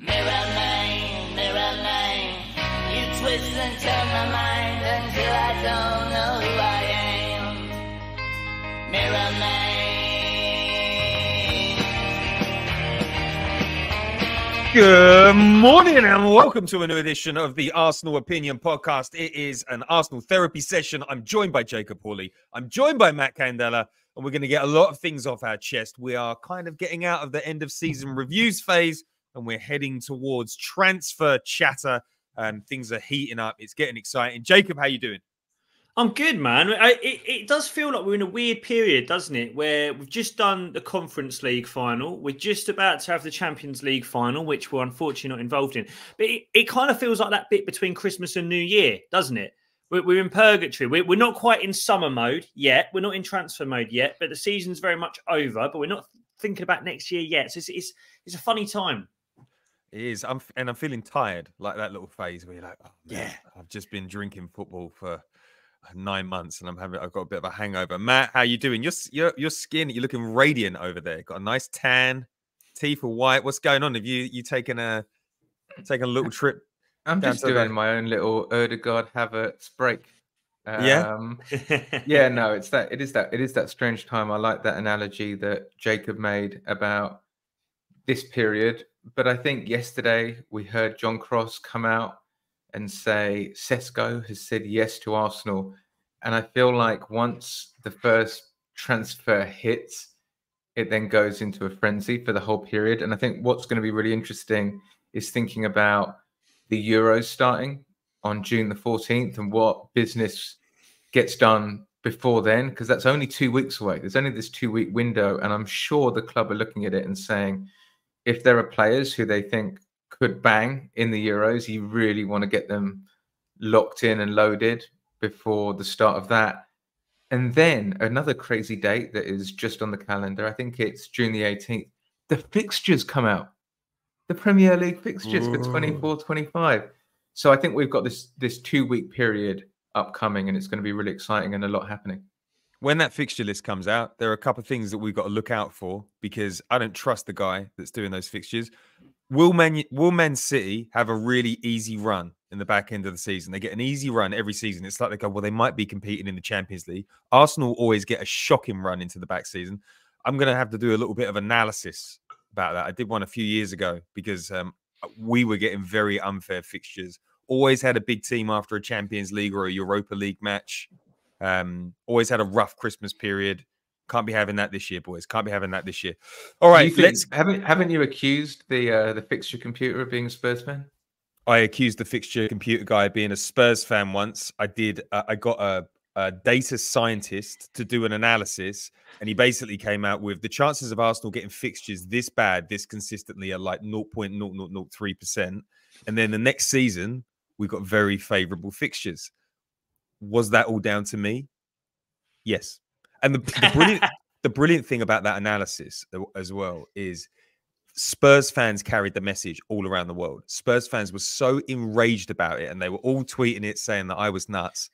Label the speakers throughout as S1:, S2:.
S1: Mirror man, you twist and turn my mind until I don't know who I am. Mirror man.
S2: Good morning and welcome to a new edition of the Arsenal Opinion Podcast. It is an Arsenal therapy session. I'm joined by Jacob Hawley. I'm joined by Matt Candela, and we're going to get a lot of things off our chest. We are kind of getting out of the end of season reviews phase, and we're heading towards transfer chatter, and things are heating up. It's getting exciting. Jacob, how you doing?
S3: I'm good, man. It does feel like we're in a weird period, doesn't it? Where we've just done the Conference League final. We're just about to have the Champions League final, which we're unfortunately not involved in. But it kind of feels like that bit between Christmas and New Year, doesn't it? We're in purgatory. We're not quite in summer mode yet. We're not in transfer mode yet. But the season's very much over. But we're not thinking about next year yet. So it's a funny time.
S2: It is. I'm feeling tired, like that little phase where you're like, oh, man,
S3: Yeah,
S2: I've just been drinking football for 9 months and I've got a bit of a hangover. Matt, how you doing? Your skin, you're looking radiant over there. Got a nice tan, teeth are white. What's going on? Have you taken a little trip?
S4: I'm just doing my own little Erdegaard Havertz break.
S2: Yeah.
S4: Yeah, no, it is that strange time. I like that analogy that Jacob made about this period. But I think yesterday we heard John Cross come out and say Sesko has said yes to Arsenal. And I feel like once the first transfer hits, it then goes into a frenzy for the whole period. And I think what's going to be really interesting is thinking about the Euros starting on June the 14th and what business gets done before then, because that's only 2 weeks away. There's only this 2-week window. And I'm sure the club are looking at it and saying, if there are players who they think could bang in the Euros, you really want to get them locked in and loaded before the start of that. And then another crazy date that is just on the calendar, I think it's June the 18th, the fixtures come out. The Premier League fixtures for 24-25. So I think we've got this 2-week period upcoming, and it's going to be really exciting and a lot happening.
S2: When that fixture list comes out, there are a couple of things that we've got to look out for, because I don't trust the guy that's doing those fixtures. Will Man City have a really easy run in the back end of the season? They get an easy run every season. It's like they go, well, they might be competing in the Champions League. Arsenal always get a shocking run into the back season. I'm going to have to do a little bit of analysis about that. I did one a few years ago because we were getting very unfair fixtures. Always had a big team after a Champions League or a Europa League match. Always had a rough Christmas period. Can't be having that this year, boys. Can't be having that this year. All right,
S4: haven't you accused the fixture computer of being a Spurs fan?
S2: I accused the fixture computer guy of being a Spurs fan once. I did. I got a data scientist to do an analysis, and he basically came out with the chances of Arsenal getting fixtures this bad, this consistently are like 0.0003%. And then the next season, we got very favourable fixtures. Was that all down to me? Yes. And the brilliant thing about that analysis as well is Spurs fans carried the message all around the world. Spurs fans were so enraged about it, and they were all tweeting it saying that I was nuts.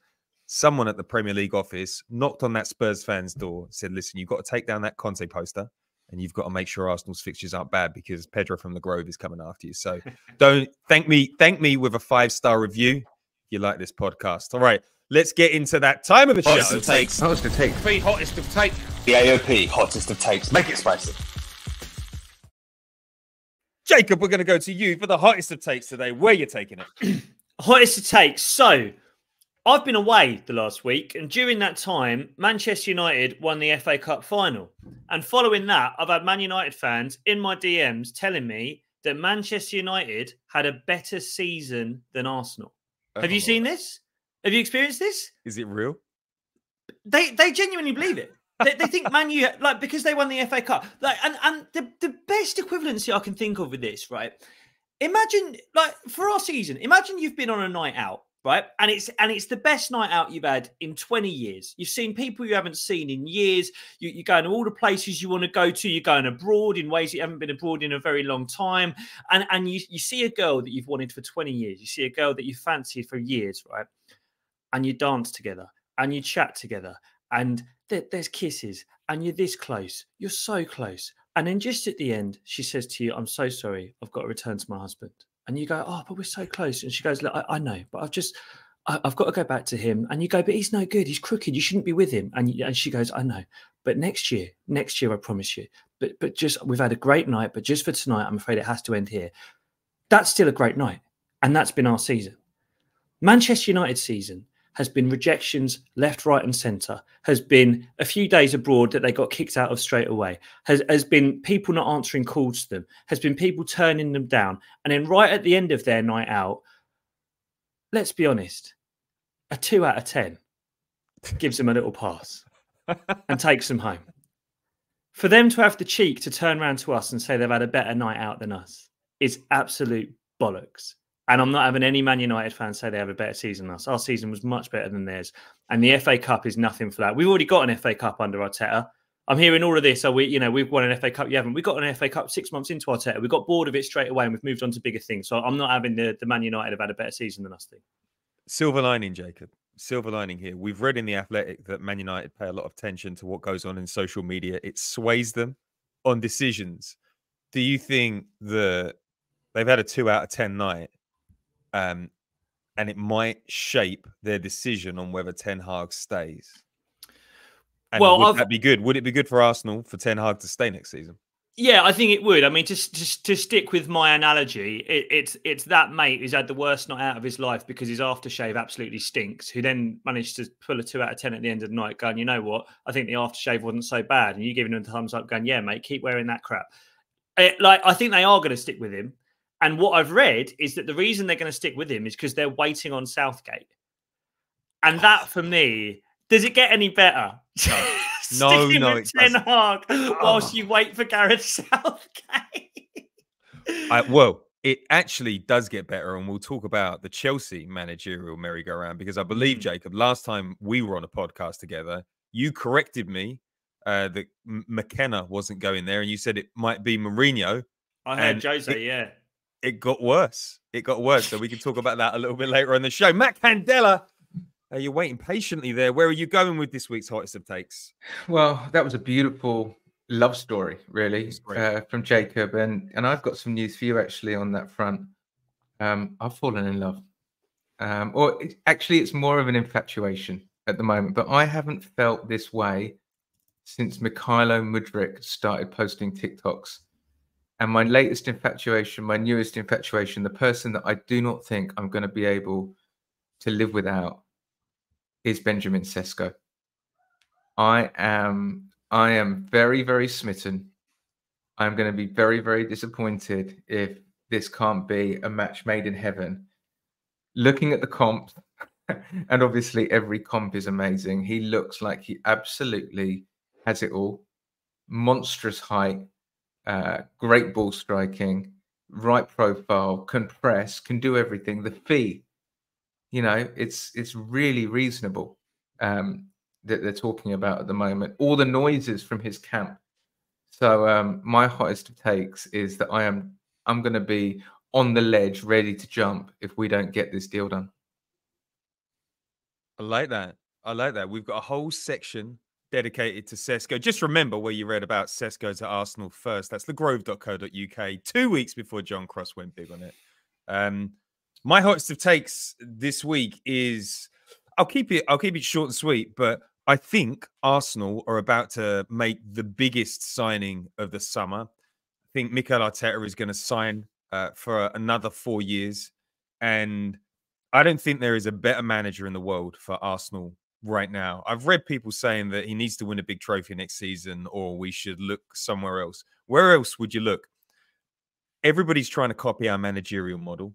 S2: Someone at the Premier League office knocked on that Spurs fan's door, said, listen, you've got to take down that Conte poster, and you've got to make sure Arsenal's fixtures aren't bad because Pedro from the Grove is coming after you. So don't thank me with a 5-star review if you like this podcast. All right. Let's get into that time of the show.
S5: Hottest of takes.
S4: Hottest of takes.
S5: The hottest of takes. The AOP, hottest of takes. Make it spicy.
S2: Jacob, we're going to go to you for the hottest of takes today. Where are you taking it?
S3: Hottest of takes. So, I've been away the last week, and during that time, Manchester United won the FA Cup final. And following that, I've had Man United fans in my DMs telling me that Manchester United had a better season than Arsenal. Have you seen this? Have you experienced this?
S2: Is it real?
S3: They genuinely believe it. They think Man U, like, because they won the FA Cup. Like, and the best equivalency I can think of with this, right? Imagine, like, for our season, imagine you've been on a night out, right? And it's the best night out you've had in 20 years. You've seen people you haven't seen in years. You're going to all the places you want to go to. You're going abroad in ways you haven't been abroad in a very long time. And you see a girl that you've wanted for 20 years. You see a girl that you fancied for years, right? And you dance together and you chat together and there's kisses and you're this close. You're so close. And then just at the end, she says to you, "I'm so sorry. I've got to return to my husband." And you go, "Oh, but we're so close." And she goes, "Look, I know, but I've got to go back to him." And you go, "But he's no good. He's crooked. You shouldn't be with him." And she goes, "I know, but next year, I promise you. But just, we've had a great night, but just for tonight, I'm afraid it has to end here." That's still a great night. And that's been our season. Manchester United's season has been rejections left, right, and centre, has been a few days abroad that they got kicked out of straight away, has been people not answering calls to them, has been people turning them down. And then right at the end of their night out, let's be honest, a 2 out of 10 gives them a little pass and takes them home. For them to have the cheek to turn around to us and say they've had a better night out than us is absolute bollocks. And I'm not having any Man United fans say they have a better season than us. Our season was much better than theirs. And the FA Cup is nothing for that. We've already got an FA Cup under Arteta. I'm hearing all of this. So we've won an FA Cup. You haven't. We got an FA Cup 6 months into Arteta. We got bored of it straight away and we've moved on to bigger things. So I'm not having the Man United have had a better season than us thing.
S2: Silver lining, Jacob. Silver lining here. We've read in The Athletic that Man United pay a lot of attention to what goes on in social media. It sways them on decisions. Do you think that they've had a 2 out of 10 night? And it might shape their decision on whether Ten Hag stays. And would that be good? Would it be good for Arsenal for Ten Hag to stay next season?
S3: Yeah, I think it would. I mean, to stick with my analogy, it's that mate who's had the worst night out of his life because his aftershave absolutely stinks, who then managed to pull a 2 out of 10 at the end of the night, going, "You know what? I think the aftershave wasn't so bad." And you giving him a thumbs up, going, "Yeah, mate, keep wearing that crap." I think they are going to stick with him. And what I've read is that the reason they're going to stick with him is because they're waiting on Southgate. And that, for me, does it get any better?
S2: No, it
S3: Ten
S2: doesn't.
S3: Hag whilst you wait for Gareth Southgate.
S2: Well, it actually does get better, and we'll talk about the Chelsea managerial merry-go-round because I believe, Jacob, last time we were on a podcast together, you corrected me that McKenna wasn't going there, and you said it might be Mourinho.
S3: I heard Jose, yeah.
S2: It got worse. So we can talk about that a little bit later on the show. Matt Candela, you're waiting patiently there. Where are you going with this week's hottest of takes?
S4: Well, that was a beautiful love story, really, from Jacob. And I've got some news for you, actually, on that front. I've fallen in love. It's more of an infatuation at the moment. But I haven't felt this way since Mykhailo Mudryk started posting TikToks. And my latest infatuation, my newest infatuation, the person that I do not think I'm going to be able to live without is Benjamin Sesko. I am very, very smitten. I'm going to be very, very disappointed if this can't be a match made in heaven. Looking at the comps, and obviously every comp is amazing. He looks like he absolutely has it all. Monstrous height. Great ball striking, right profile, can press, can do everything. The fee, it's really reasonable that they're talking about at the moment. All the noises from his camp. So my hottest of takes is that I'm going to be on the ledge, ready to jump if we don't get this deal done.
S2: I like that. We've got a whole section dedicated to Sesko. Just remember where you read about Sesko to Arsenal first. That's thegrove.co.uk 2 weeks before John Cross went big on it. My hottest of takes this week is I'll keep it short and sweet, but I think Arsenal are about to make the biggest signing of the summer. I think Mikel Arteta is going to sign for another 4 years, and I don't think there is a better manager in the world for Arsenal right now. I've read people saying that he needs to win a big trophy next season or we should look somewhere else. Where else would you look? Everybody's trying to copy our managerial model.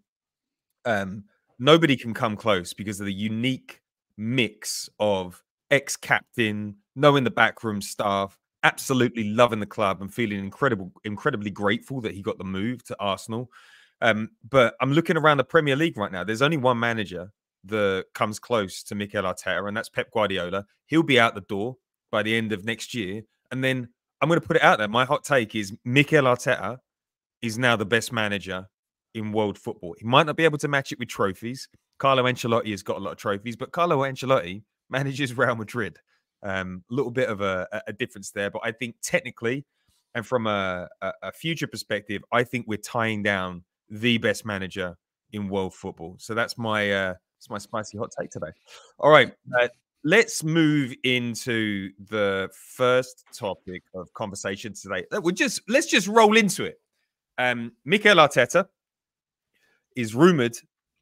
S2: Nobody can come close because of the unique mix of ex-captain, knowing the backroom staff, absolutely loving the club and feeling incredibly grateful that he got the move to Arsenal. But I'm looking around the Premier League right now. There's only one manager that comes close to Mikel Arteta, and that's Pep Guardiola. He'll be out the door by the end of next year. And then I'm going to put it out there. My hot take is Mikel Arteta is now the best manager in world football. He might not be able to match it with trophies. Carlo Ancelotti has got a lot of trophies, but Carlo Ancelotti manages Real Madrid. A little bit of a difference there, but I think technically and from a future perspective, I think we're tying down the best manager in world football. So that's my spicy hot take today. All right, let's move into the first topic of conversation today. Let's just roll into it. Mikel Arteta is rumored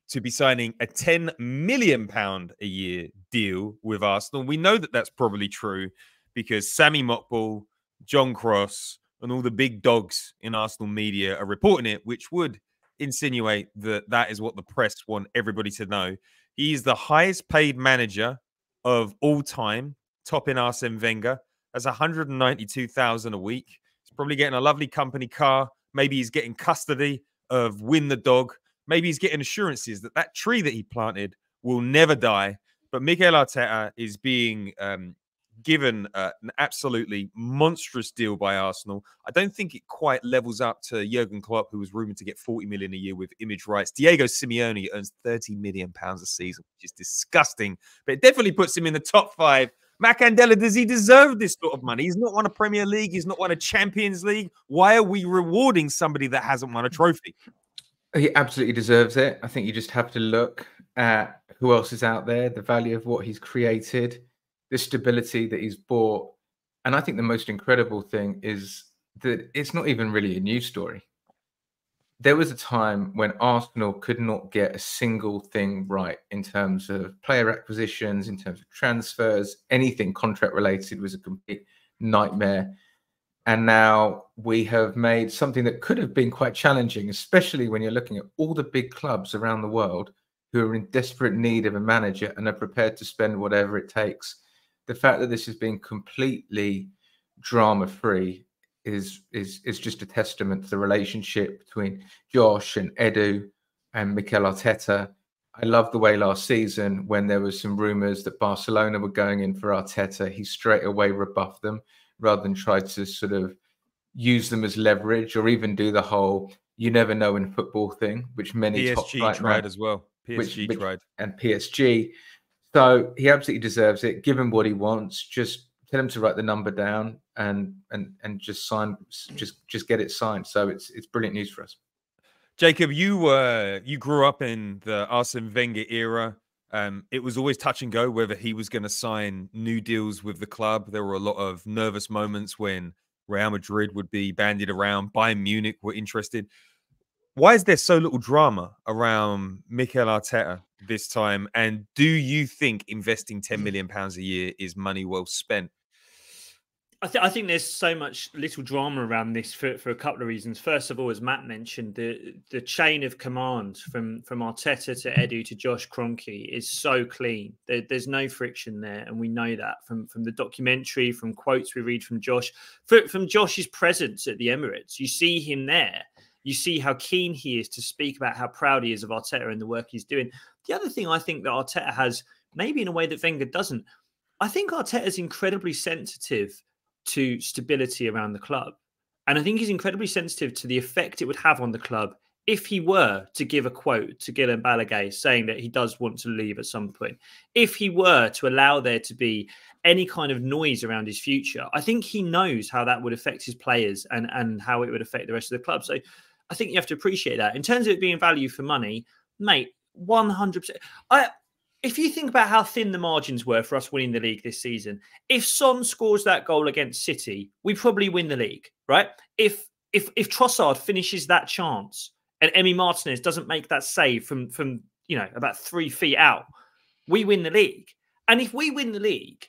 S2: to be signing a £10 million a year deal with Arsenal. We know that that's probably true because Sammy Mockball, John Cross, and all the big dogs in Arsenal media are reporting it, which would insinuate that that is what the press want everybody to know. He is the highest paid manager of all time, topping Arsene Wenger. That's 192,000 a week. He's probably getting a lovely company car. Maybe he's getting custody of Win the Dog. Maybe he's getting assurances that that tree that he planted will never die. But Mikel Arteta is being given an absolutely monstrous deal by Arsenal. I don't think it quite levels up to Jurgen Klopp, who was rumored to get 40 million a year with image rights. Diego Simeone earns 30 million pounds a season, which is disgusting, but it definitely puts him in the top 5. Matt Candela, does he deserve this sort of money? He's not won a Premier League. He's not won a Champions League. Why are we rewarding somebody that hasn't won a trophy?
S4: He absolutely deserves it. I think you just have to look at who else is out there, the value of what he's created, the stability that he's brought. And I think the most incredible thing is that it's not even really a news story. There was a time when Arsenal could not get a single thing right in terms of player acquisitions, in terms of transfers, anything contract related was a complete nightmare. And now we have made something that could have been quite challenging, especially when you're looking at all the big clubs around the world who are in desperate need of a manager and are prepared to spend whatever it takes. The fact that this has been completely drama-free is just a testament to the relationship between Josh and Edu and Mikel Arteta. I love the way last season, when there was some rumours that Barcelona were going in for Arteta, he straight away rebuffed them, rather than try to sort of use them as leverage or even do the whole "you never know in football" thing, which many
S2: PSG tried as well. PSG tried.
S4: And PSG. So he absolutely deserves it. Give him what he wants. Just tell him to write the number down and just sign. Just get it signed. So it's brilliant news for us.
S2: Jacob, you grew up in the Arsene Wenger era. It was always touch and go whether he was going to sign new deals with the club. There were a lot of nervous moments when Real Madrid would be bandied around. Bayern Munich were interested. Why is there so little drama around Mikel Arteta this time? And do you think investing £10 million a year is money well spent?
S3: I think there's so much little drama around this for a couple of reasons. First of all, as Matt mentioned, the chain of command from Arteta to Edu to Josh Kroenke is so clean. There's no friction there, and we know that from the documentary, from quotes we read from Josh, from Josh's presence at the Emirates. You see him there. You see how keen he is to speak about how proud he is of Arteta and the work he's doing. The other thing I think that Arteta has, maybe in a way that Wenger doesn't, I think Arteta is incredibly sensitive to stability around the club. And I think he's incredibly sensitive to the effect it would have on the club if he were to give a quote to Guillem Balaguer saying that he does want to leave at some point. If he were to allow there to be any kind of noise around his future, I think he knows how that would affect his players and how it would affect the rest of the club. So I think you have to appreciate that. In terms of it being value for money, mate, 100%. If you think about how thin the margins were for us winning the league this season, if Son scores that goal against City, we probably win the league, right? If Trossard finishes that chance and Emi Martinez doesn't make that save from about 3 feet out, we win the league. And if we win the league,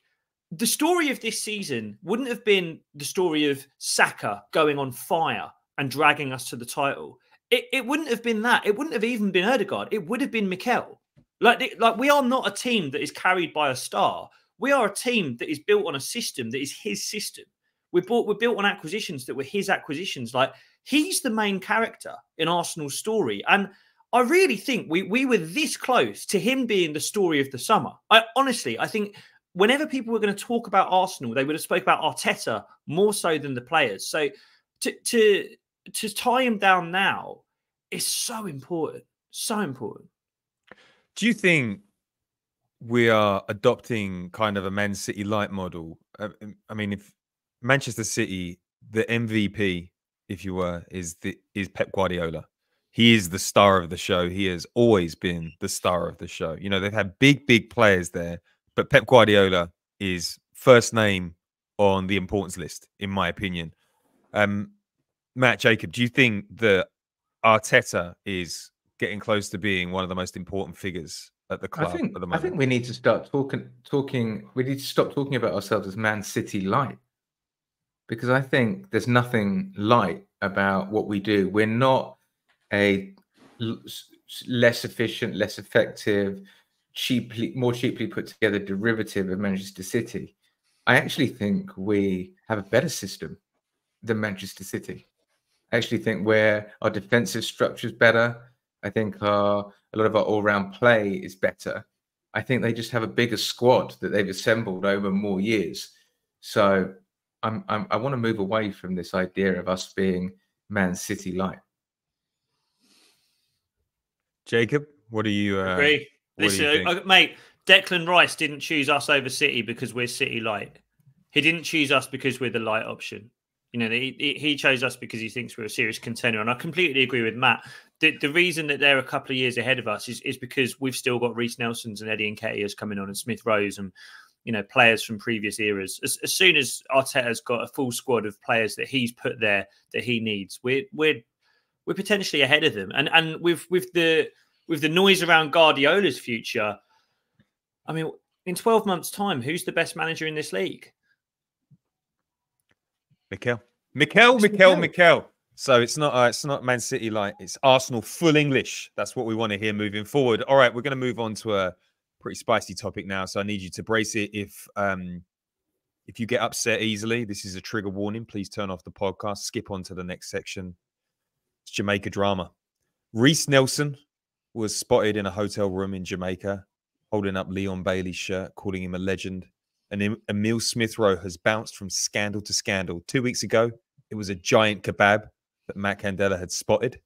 S3: the story of this season wouldn't have been the story of Saka going on fire and dragging us to the title. It wouldn't have been that. It wouldn't have even been Ødegaard. It would have been Mikel. Like we are not a team that is carried by a star. We are a team that is built on a system that is his system. We're built on acquisitions that were his acquisitions. Like, he's the main character in Arsenal's story. And I really think we were this close to him being the story of the summer. I think whenever people were going to talk about Arsenal, they would have spoke about Arteta more so than the players. So to tie him down now is so important. So important.
S2: Do you think we are adopting kind of a Man City light model? I mean, if Manchester City the MVP, if you were, is Pep Guardiola. He is the star of the show. He has always been the star of the show. You know, they've had big players there, but Pep Guardiola is first name on the importance list, in my opinion. Matt, Jacob, do you think that Arteta is getting close to being one of the most important figures at the club at the moment?
S4: I think we need to start talking. We need to stop talking about ourselves as Man City light, because I think there's nothing light about what we do. We're not a less efficient, less effective, more cheaply put together derivative of Manchester City. I actually think we have a better system than Manchester City. I actually think where our defensive structure is better. I think a lot of our all-round play is better. I think they just have a bigger squad that they've assembled over more years. So I want to move away from this idea of us being Man City light.
S2: Jacob, what do you
S3: agree? Listen,
S2: think?
S3: Mate, Declan Rice didn't choose us over City because we're City light. He didn't choose us because we're the light option. You know, he chose us because he thinks we're a serious contender. And I completely agree with Matt. The reason that they're a couple of years ahead of us is because we've still got Reece Nelsons and Eddie Nketiahs coming on, and Smith Rose, and, you know, players from previous eras. As soon as Arteta's got a full squad of players that he's put there that he needs, we're potentially ahead of them. And with the noise around Guardiola's future, I mean, in 12 months' time, who's the best manager in this league?
S2: Mikel. So it's not Man City light. It's Arsenal full English. That's what we want to hear moving forward. All right, we're going to move on to a pretty spicy topic now. So I need you to brace it. If you get upset easily, this is a trigger warning. Please turn off the podcast. Skip on to the next section. It's Jamaica drama. Reece Nelson was spotted in a hotel room in Jamaica, holding up Leon Bailey's shirt, calling him a legend. And Emile Smith-Rowe has bounced from scandal to scandal. 2 weeks ago, it was a giant kebab that Matt Candela had spotted.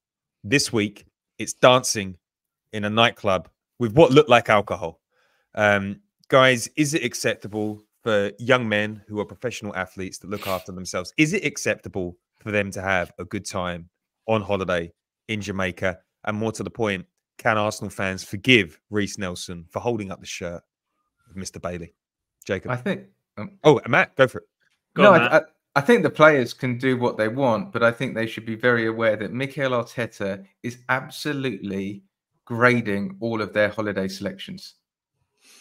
S2: This week, it's dancing in a nightclub with what looked like alcohol. Guys, is it acceptable for young men who are professional athletes that look after themselves? Is it acceptable for them to have a good time on holiday in Jamaica? And more to the point, can Arsenal fans forgive Reece Nelson for holding up the shirt of Mr. Bailey? Jacob.
S4: I think.
S2: Matt, go for it.
S4: I think the players can do what they want, but I think they should be very aware that Mikel Arteta is absolutely grading all of their holiday selections.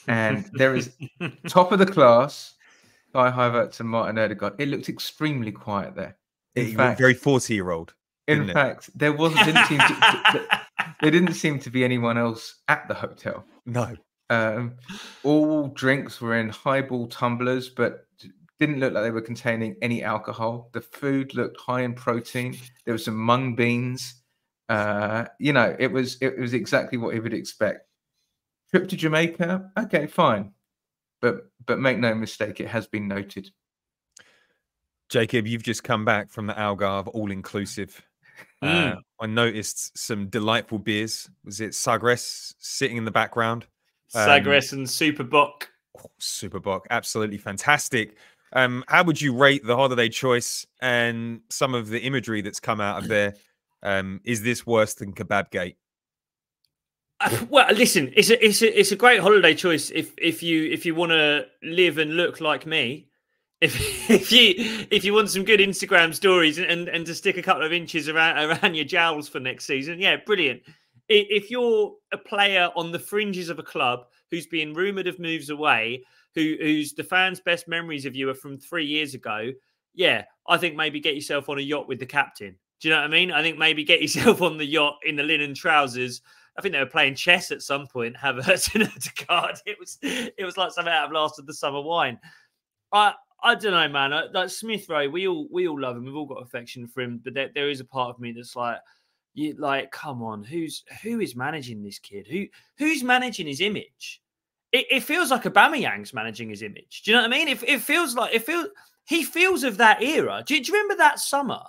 S4: And there is top of the class, Kai Havertz and Martin Odegaard. It looked extremely quiet there.
S2: In fact, very 40-year-old.
S4: In fact, there didn't seem to be anyone else at the hotel.
S2: No.
S4: All drinks were in highball tumblers, but didn't look like they were containing any alcohol. The food looked high in protein. There were some mung beans. It was exactly what he would expect. Trip to Jamaica, okay, fine, but make no mistake, it has been noted.
S2: Jacob, you've just come back from the Algarve all-inclusive. I noticed some delightful beers. Was it Sagres sitting in the background?
S3: Sagres and Superbock.
S2: Superbock, absolutely fantastic. How would you rate the holiday choice and some of the imagery that's come out of there? Is this worse than Kebab Gate?
S3: Well, listen, it's a great holiday choice if you want to live and look like me. If you want some good Instagram stories and to stick a couple of inches around your jowls for next season, yeah, brilliant. If you're a player on the fringes of a club who's being rumoured of moves away, who's the fans' best memories of you are from 3 years ago, yeah, I think maybe get yourself on a yacht with the captain. Do you know what I mean? I think maybe get yourself on the yacht in the linen trousers. I think they were playing chess at some point. Havertz and Odegaard. It was like something out of Last of the Summer Wine. I don't know, man. Like Smith Rowe, we all love him. We've all got affection for him. But there is a part of me that's like, come on, who is managing this kid? Who's managing his image? It feels like Aubameyang's managing his image. Do you know what I mean? He feels of that era. Do you remember that summer?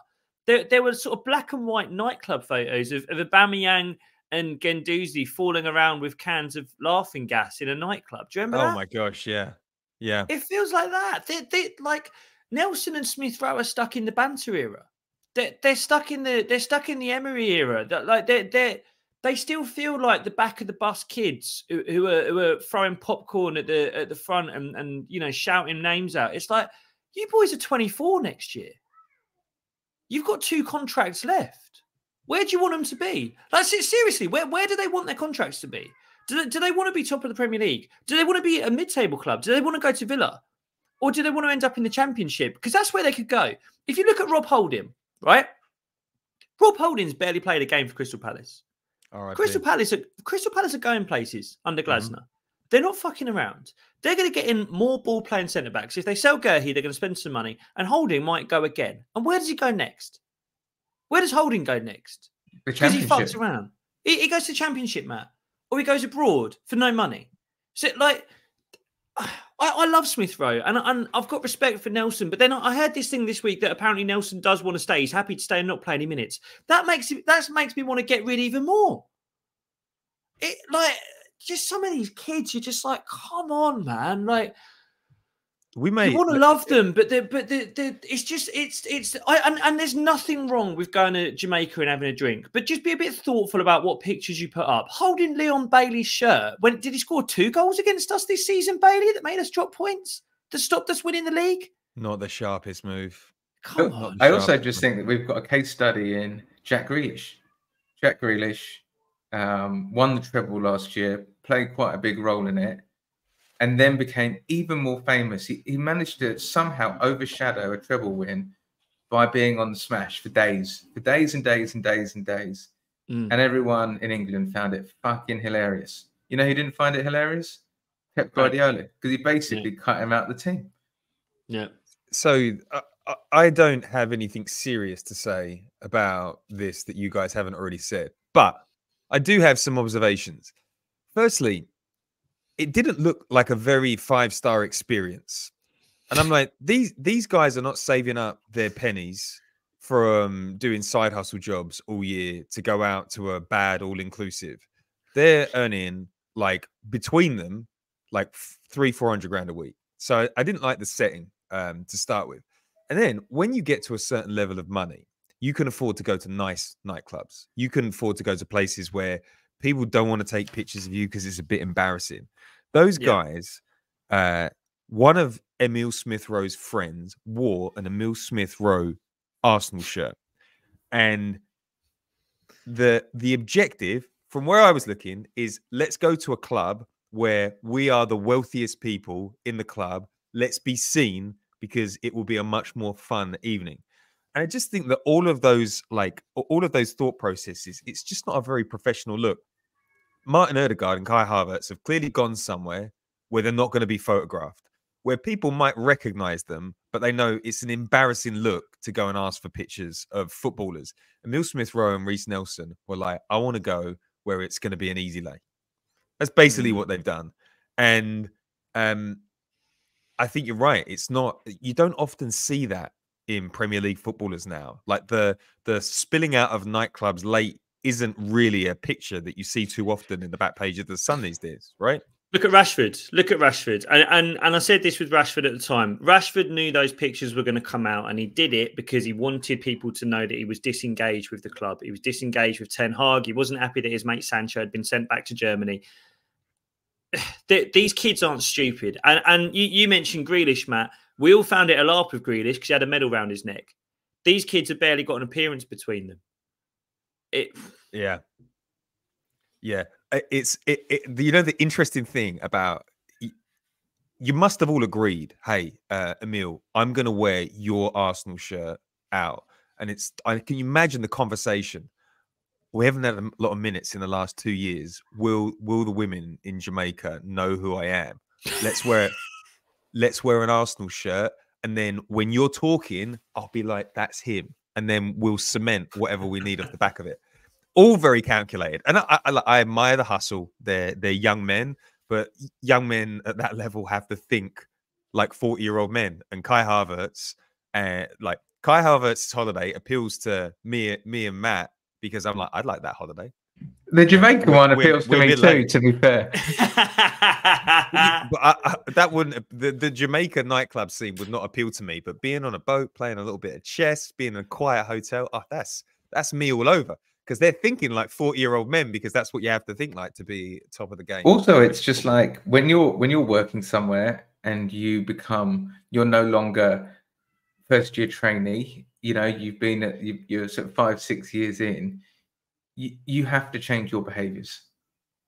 S3: There were sort of black and white nightclub photos of Aubameyang and Guendouzi falling around with cans of laughing gas in a nightclub. Do you remember that?
S2: Oh my gosh, yeah. Yeah.
S3: It feels like that. Nelson and Smith Rowe are stuck in the banter era. They're stuck in the Emery era. They still feel like the back of the bus kids who are throwing popcorn at the front and shouting names out. It's like, you boys are 24 next year. You've got 2 contracts left. Where do you want them to be? Like, seriously, where do they want their contracts to be? Do they want to be top of the Premier League? Do they want to be a mid-table club? Do they want to go to Villa? Or do they want to end up in the Championship? Because that's where they could go. If you look at Rob Holding, right? Rob Holding's barely played a game for Crystal Palace. Crystal Palace are going places under Glasner. They're not fucking around. They're going to get in more ball-playing centre-backs. If they sell Gerhi, they're going to spend some money. And Holding might go again. And where does he go next? Where does Holding go next? Because he fucks around. He goes to the Championship, Matt. Or he goes abroad for no money. So, like, I love Smith Rowe. And I've got respect for Nelson. But then I heard this thing this week that apparently Nelson does want to stay. He's happy to stay and not play any minutes. That makes me want to get rid even more. Just some of these kids, you're just like, come on, man. Like, you want to love them, but and there's nothing wrong with going to Jamaica and having a drink, but just be a bit thoughtful about what pictures you put up. Holding Leon Bailey's shirt. Did he score 2 goals against us this season, Bailey, that made us drop points, that stopped us winning the league?
S2: Not the sharpest move.
S3: Come on.
S4: I also just think that we've got a case study in Jack Grealish. Jack Grealish won the treble last year, played quite a big role in it, and then became even more famous. He managed to somehow overshadow a treble win by being on the smash for days and days and days and days. And everyone in England found it fucking hilarious. You know who didn't find it hilarious? Pep Guardiola, because he basically cut him out of the team.
S3: Yeah.
S2: So I don't have anything serious to say about this that you guys haven't already said, but I do have some observations. Firstly, it didn't look like a very 5-star experience. And I'm like, these guys are not saving up their pennies from doing side hustle jobs all year to go out to a bad all-inclusive. They're earning, like, between them, like 300-400 grand a week. So I didn't like the setting to start with. And then when you get to a certain level of money, you can afford to go to nice nightclubs. You can afford to go to places where people don't want to take pictures of you because it's a bit embarrassing. Those guys, one of Emile Smith Rowe's friends wore an Emile Smith Rowe Arsenal shirt. And the objective, from where I was looking, is let's go to a club where we are the wealthiest people in the club. Let's be seen because it will be a much more fun evening. And I just think that all of those thought processes, it's just not a very professional look. Martin Odegaard and Kai Havertz have clearly gone somewhere where they're not going to be photographed, where people might recognize them, but they know it's an embarrassing look to go and ask for pictures of footballers. Emile Smith Rowe and Reece Nelson were like, I want to go where it's going to be an easy lay. That's basically what they've done. And I think you're right. It's not, you don't often see that in Premier League footballers now. Like the spilling out of nightclubs late isn't really a picture that you see too often in the back page of the Sun these days, right?
S3: Look at Rashford. And I said this with Rashford at the time. Rashford knew those pictures were going to come out, and he did it because he wanted people to know that he was disengaged with the club. He was disengaged with Ten Hag. He wasn't happy that his mate Sancho had been sent back to Germany. These kids aren't stupid. And you mentioned Grealish, Matt. We all found it a laugh with Grealish because he had a medal around his neck. These kids have barely got an appearance between them.
S2: Yeah. It's you know, the interesting thing about, you must have all agreed, hey, Emile, I'm going to wear your Arsenal shirt out. And can you imagine the conversation? We haven't had a lot of minutes in the last 2 years. Will the women in Jamaica know who I am? Let's wear an Arsenal shirt. And then when you're talking, I'll be like, that's him. And then we'll cement whatever we need off the back of it. All very calculated. And I admire the hustle. They're young men, but young men at that level have to think like 40-year-old men. And Kai Havertz's holiday appeals to me and Matt, because I'm like, I'd like that holiday.
S4: The Jamaican one appeals to
S2: we're
S4: me too,
S2: mid-late.
S4: to be fair.
S2: But that wouldn't the Jamaica nightclub scene would not appeal to me. But being on a boat, playing a little bit of chess, being in a quiet hotel, that's me all over. Because they're thinking like 40-year-old men, because that's what you have to think like to be top of the game.
S4: Also, it's just like when you're working somewhere and you're no longer first year trainee, you know, you're sort of 5-6 years in, you have to change your behaviors.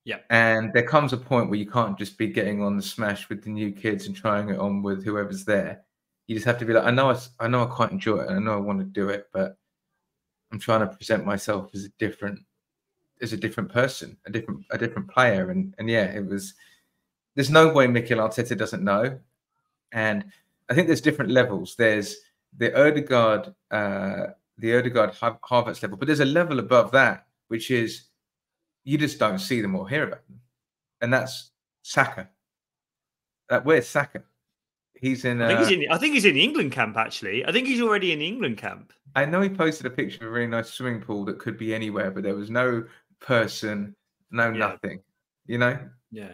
S3: Yeah.
S4: And there comes a point where you can't just be getting on the smash with the new kids and trying it on with whoever's there. You just have to be like, I know I quite enjoy it, and I know I want to do it, but I'm trying to present myself as a different person, a different player. And yeah, there's no way Mikel Arteta doesn't know. And I think there's different levels. There's the Odegaard Havertz level, but there's a level above that, which is you just don't see them or hear about them. And that's Saka. Where's Saka? He's in.
S3: I think he's in the England camp, actually. I think he's already in the England camp.
S4: I know he posted a picture of a really nice swimming pool that could be anywhere, but there was no person, nothing. You know?
S3: Yeah.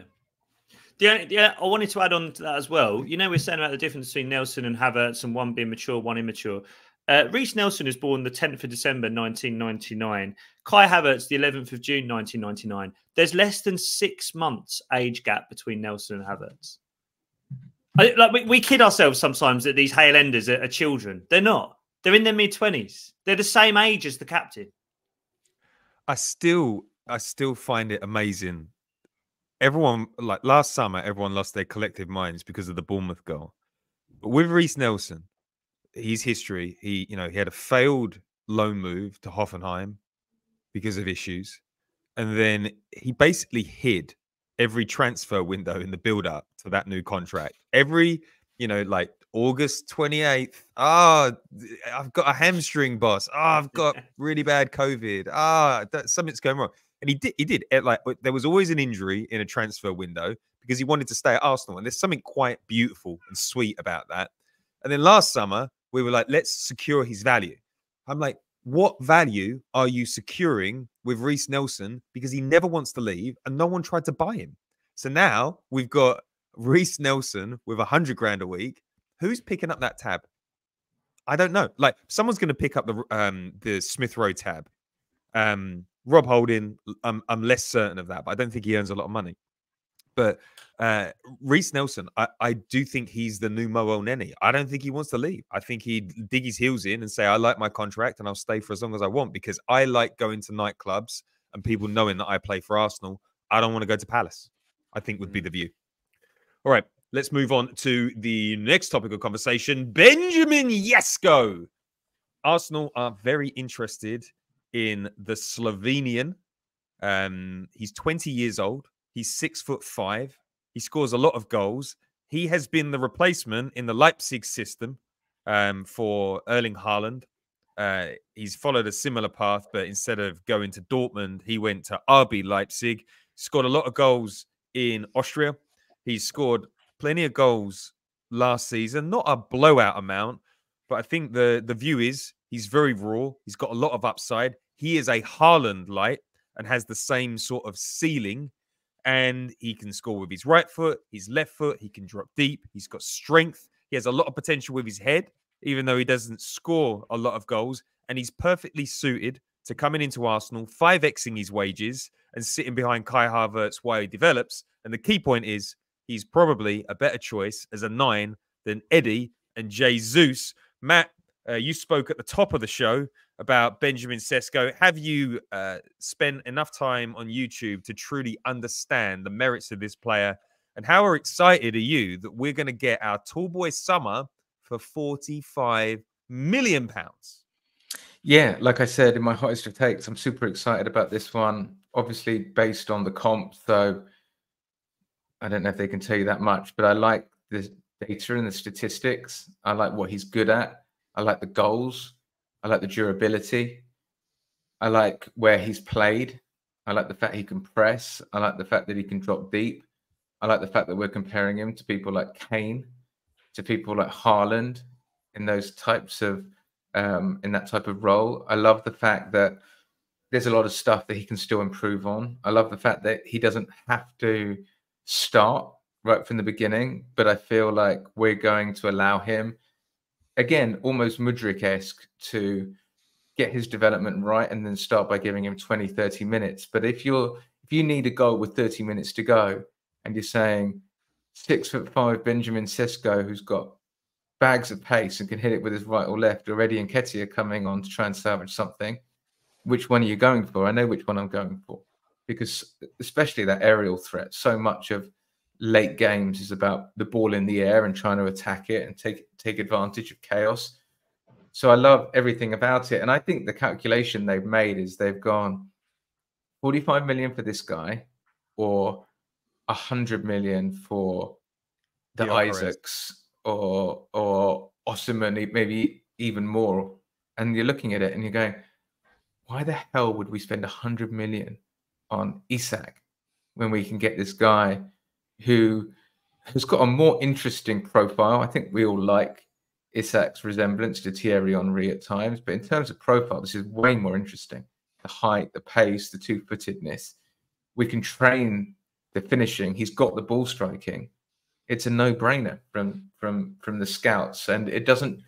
S3: Yeah, I wanted to add on to that as well. You know, we're saying about the difference between Nelson and Havertz and one being mature, one immature. Reece Nelson was born the 10th of December, 1999. Kai Havertz, the 11th of June, 1999. There's less than 6 months age gap between Nelson and Havertz. We kid ourselves sometimes that these Hale Enders are children. They're not. They're in their mid-20s. They're the same age as the captain.
S2: I still find it amazing. Everyone, like last summer, everyone lost their collective minds because of the Bournemouth goal. But with Reece Nelson, his history, he had a failed loan move to Hoffenheim because of issues. And then he basically hid every transfer window in the build-up to that new contract. Every, like August 28th. I've got a hamstring, boss. I've got really bad COVID. Something's going wrong. And he did. Like, there was always an injury in a transfer window because he wanted to stay at Arsenal. And there's something quite beautiful and sweet about that. And then last summer, we were like, let's secure his value. I'm like, what value are you securing with Reece Nelson? Because he never wants to leave and no one tried to buy him. So now we've got Reece Nelson with 100 grand a week. Who's picking up that tab? I don't know. Like, someone's going to pick up the Smith Rowe tab. Rob Holding, I'm less certain of that, but I don't think he earns a lot of money. But Reece Nelson, I do think he's the new Mo Elneny. I don't think he wants to leave. I think he'd dig his heels in and say, I like my contract and I'll stay for as long as I want, because I like going to nightclubs and people knowing that I play for Arsenal. I don't want to go to Palace, I think would be the view. All right, let's move on to the next topic of conversation. Benjamin Sesko. Arsenal are very interested in the Slovenian. He's 20 years old. He's 6'5". He scores a lot of goals. He has been the replacement in the Leipzig system for Erling Haaland. He's followed a similar path, but instead of going to Dortmund, he went to RB Leipzig. Scored a lot of goals in Austria. He's scored plenty of goals last season. Not a blowout amount, but I think the view is he's very raw. He's got a lot of upside. He is a Haaland light and has the same sort of ceiling. And he can score with his right foot, his left foot. He can drop deep. He's got strength. He has a lot of potential with his head, even though he doesn't score a lot of goals. And he's perfectly suited to coming into Arsenal, 5xing his wages and sitting behind Kai Havertz while he develops. And the key point is he's probably a better choice as a 9 than Eddie and Jesus. Matt, you spoke at the top of the show about Benjamin Sesko. Have you spent enough time on YouTube to truly understand the merits of this player? And how excited are you that we're going to get our tall boy summer for £45 million?
S4: Yeah, like I said in my hottest of takes, I'm super excited about this one. Obviously based on the comp, so I don't know if they can tell you that much, but I like the data and the statistics. I like what he's good at. I like the goals. I like the durability. I like where he's played. I like the fact he can press. I like the fact that he can drop deep. I like the fact that we're comparing him to people like Kane, to people like Haaland in those types of in that type of role. I love the fact that there's a lot of stuff that he can still improve on. I love the fact that he doesn't have to start right from the beginning, but I feel like we're going to allow him, again, almost Mudryk-esque, to get his development right and then start by giving him 20, 30 minutes. But if you need a goal with 30 minutes to go and you're saying 6'5" Benjamin Sesko, who's got bags of pace and can hit it with his right or left, already and Nketiah coming on to try and salvage something, which one are you going for? I know which one I'm going for, because especially that aerial threat, so much of late games is about the ball in the air and trying to attack it and take advantage of chaos. So I love everything about it. And I think the calculation they've made is they've gone 45 million for this guy or 100 million for the Isaacs or Osimhen, maybe even more. And you're looking at it and you're going, why the hell would we spend 100 million on Isak when we can get this guy who has got a more interesting profile? I think we all like Isak's resemblance to Thierry Henry at times, but in terms of profile, this is way more interesting. The height, the pace, the two-footedness. We can train the finishing. He's got the ball striking. It's a no-brainer from the scouts, and it doesn't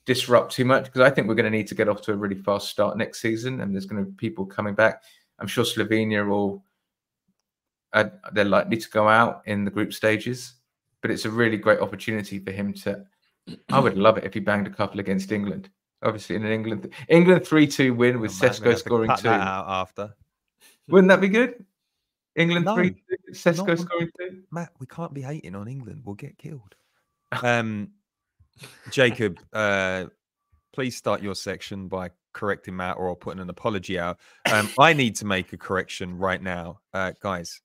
S4: disrupt too much, because I think we're going to need to get off to a really fast start next season, and there's going to be people coming back. I'm sure Slovenia they're likely to go out in the group stages, but it's a really great opportunity for him to. I would love it if he banged a couple against England. Obviously, in an England 3-2 win with Sesko scoring 2.
S2: Out after.
S4: Wouldn't that be good? England
S2: No,
S4: 3-2, Sesko scoring 2.
S2: Matt, we can't be hating on England. We'll get killed. Jacob, please start your section by correcting Matt or putting an apology out. I need to make a correction right now. Guys,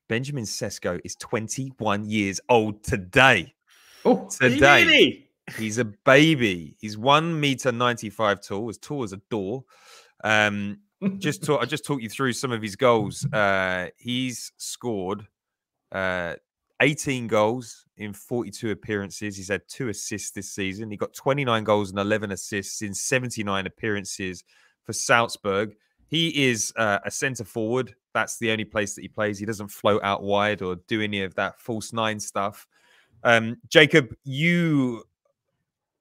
S2: Benjamin Sesko is 21 years old today.
S4: Oh,
S2: today.
S3: Really?
S2: He's a baby. He's 1.95 meters tall as a door. I just talked you through some of his goals. He's scored 18 goals in 42 appearances. He's had 2 assists this season. He got 29 goals and 11 assists in 79 appearances for Salzburg. He is a centre forward. That's the only place that he plays. He doesn't float out wide or do any of that false 9 stuff. Jacob, you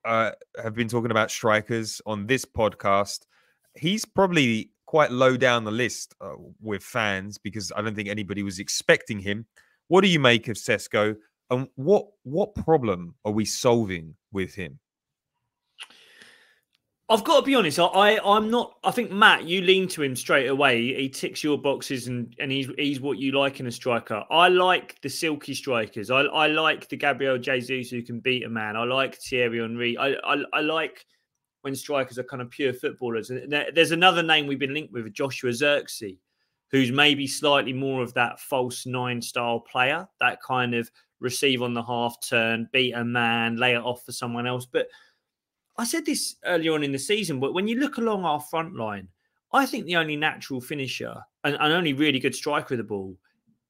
S2: have been talking about strikers on this podcast. He's probably quite low down the list with fans, because I don't think anybody was expecting him. What do you make of Sesko, and what problem are we solving with him?
S3: I've got to be honest. I'm not. I think Matt, you lean to him straight away. He ticks your boxes, and he's what you like in a striker. I like the silky strikers. I like the Gabriel Jesus who can beat a man. I like Thierry Henry. I like when strikers are kind of pure footballers. There's another name we've been linked with, Joshua Zirkzee, who's maybe slightly more of that false 9 style player, that kind of receive on the half turn, beat a man, lay it off for someone else. But I said this earlier on in the season, but when you look along our front line, I think the only natural finisher and only really good striker of the ball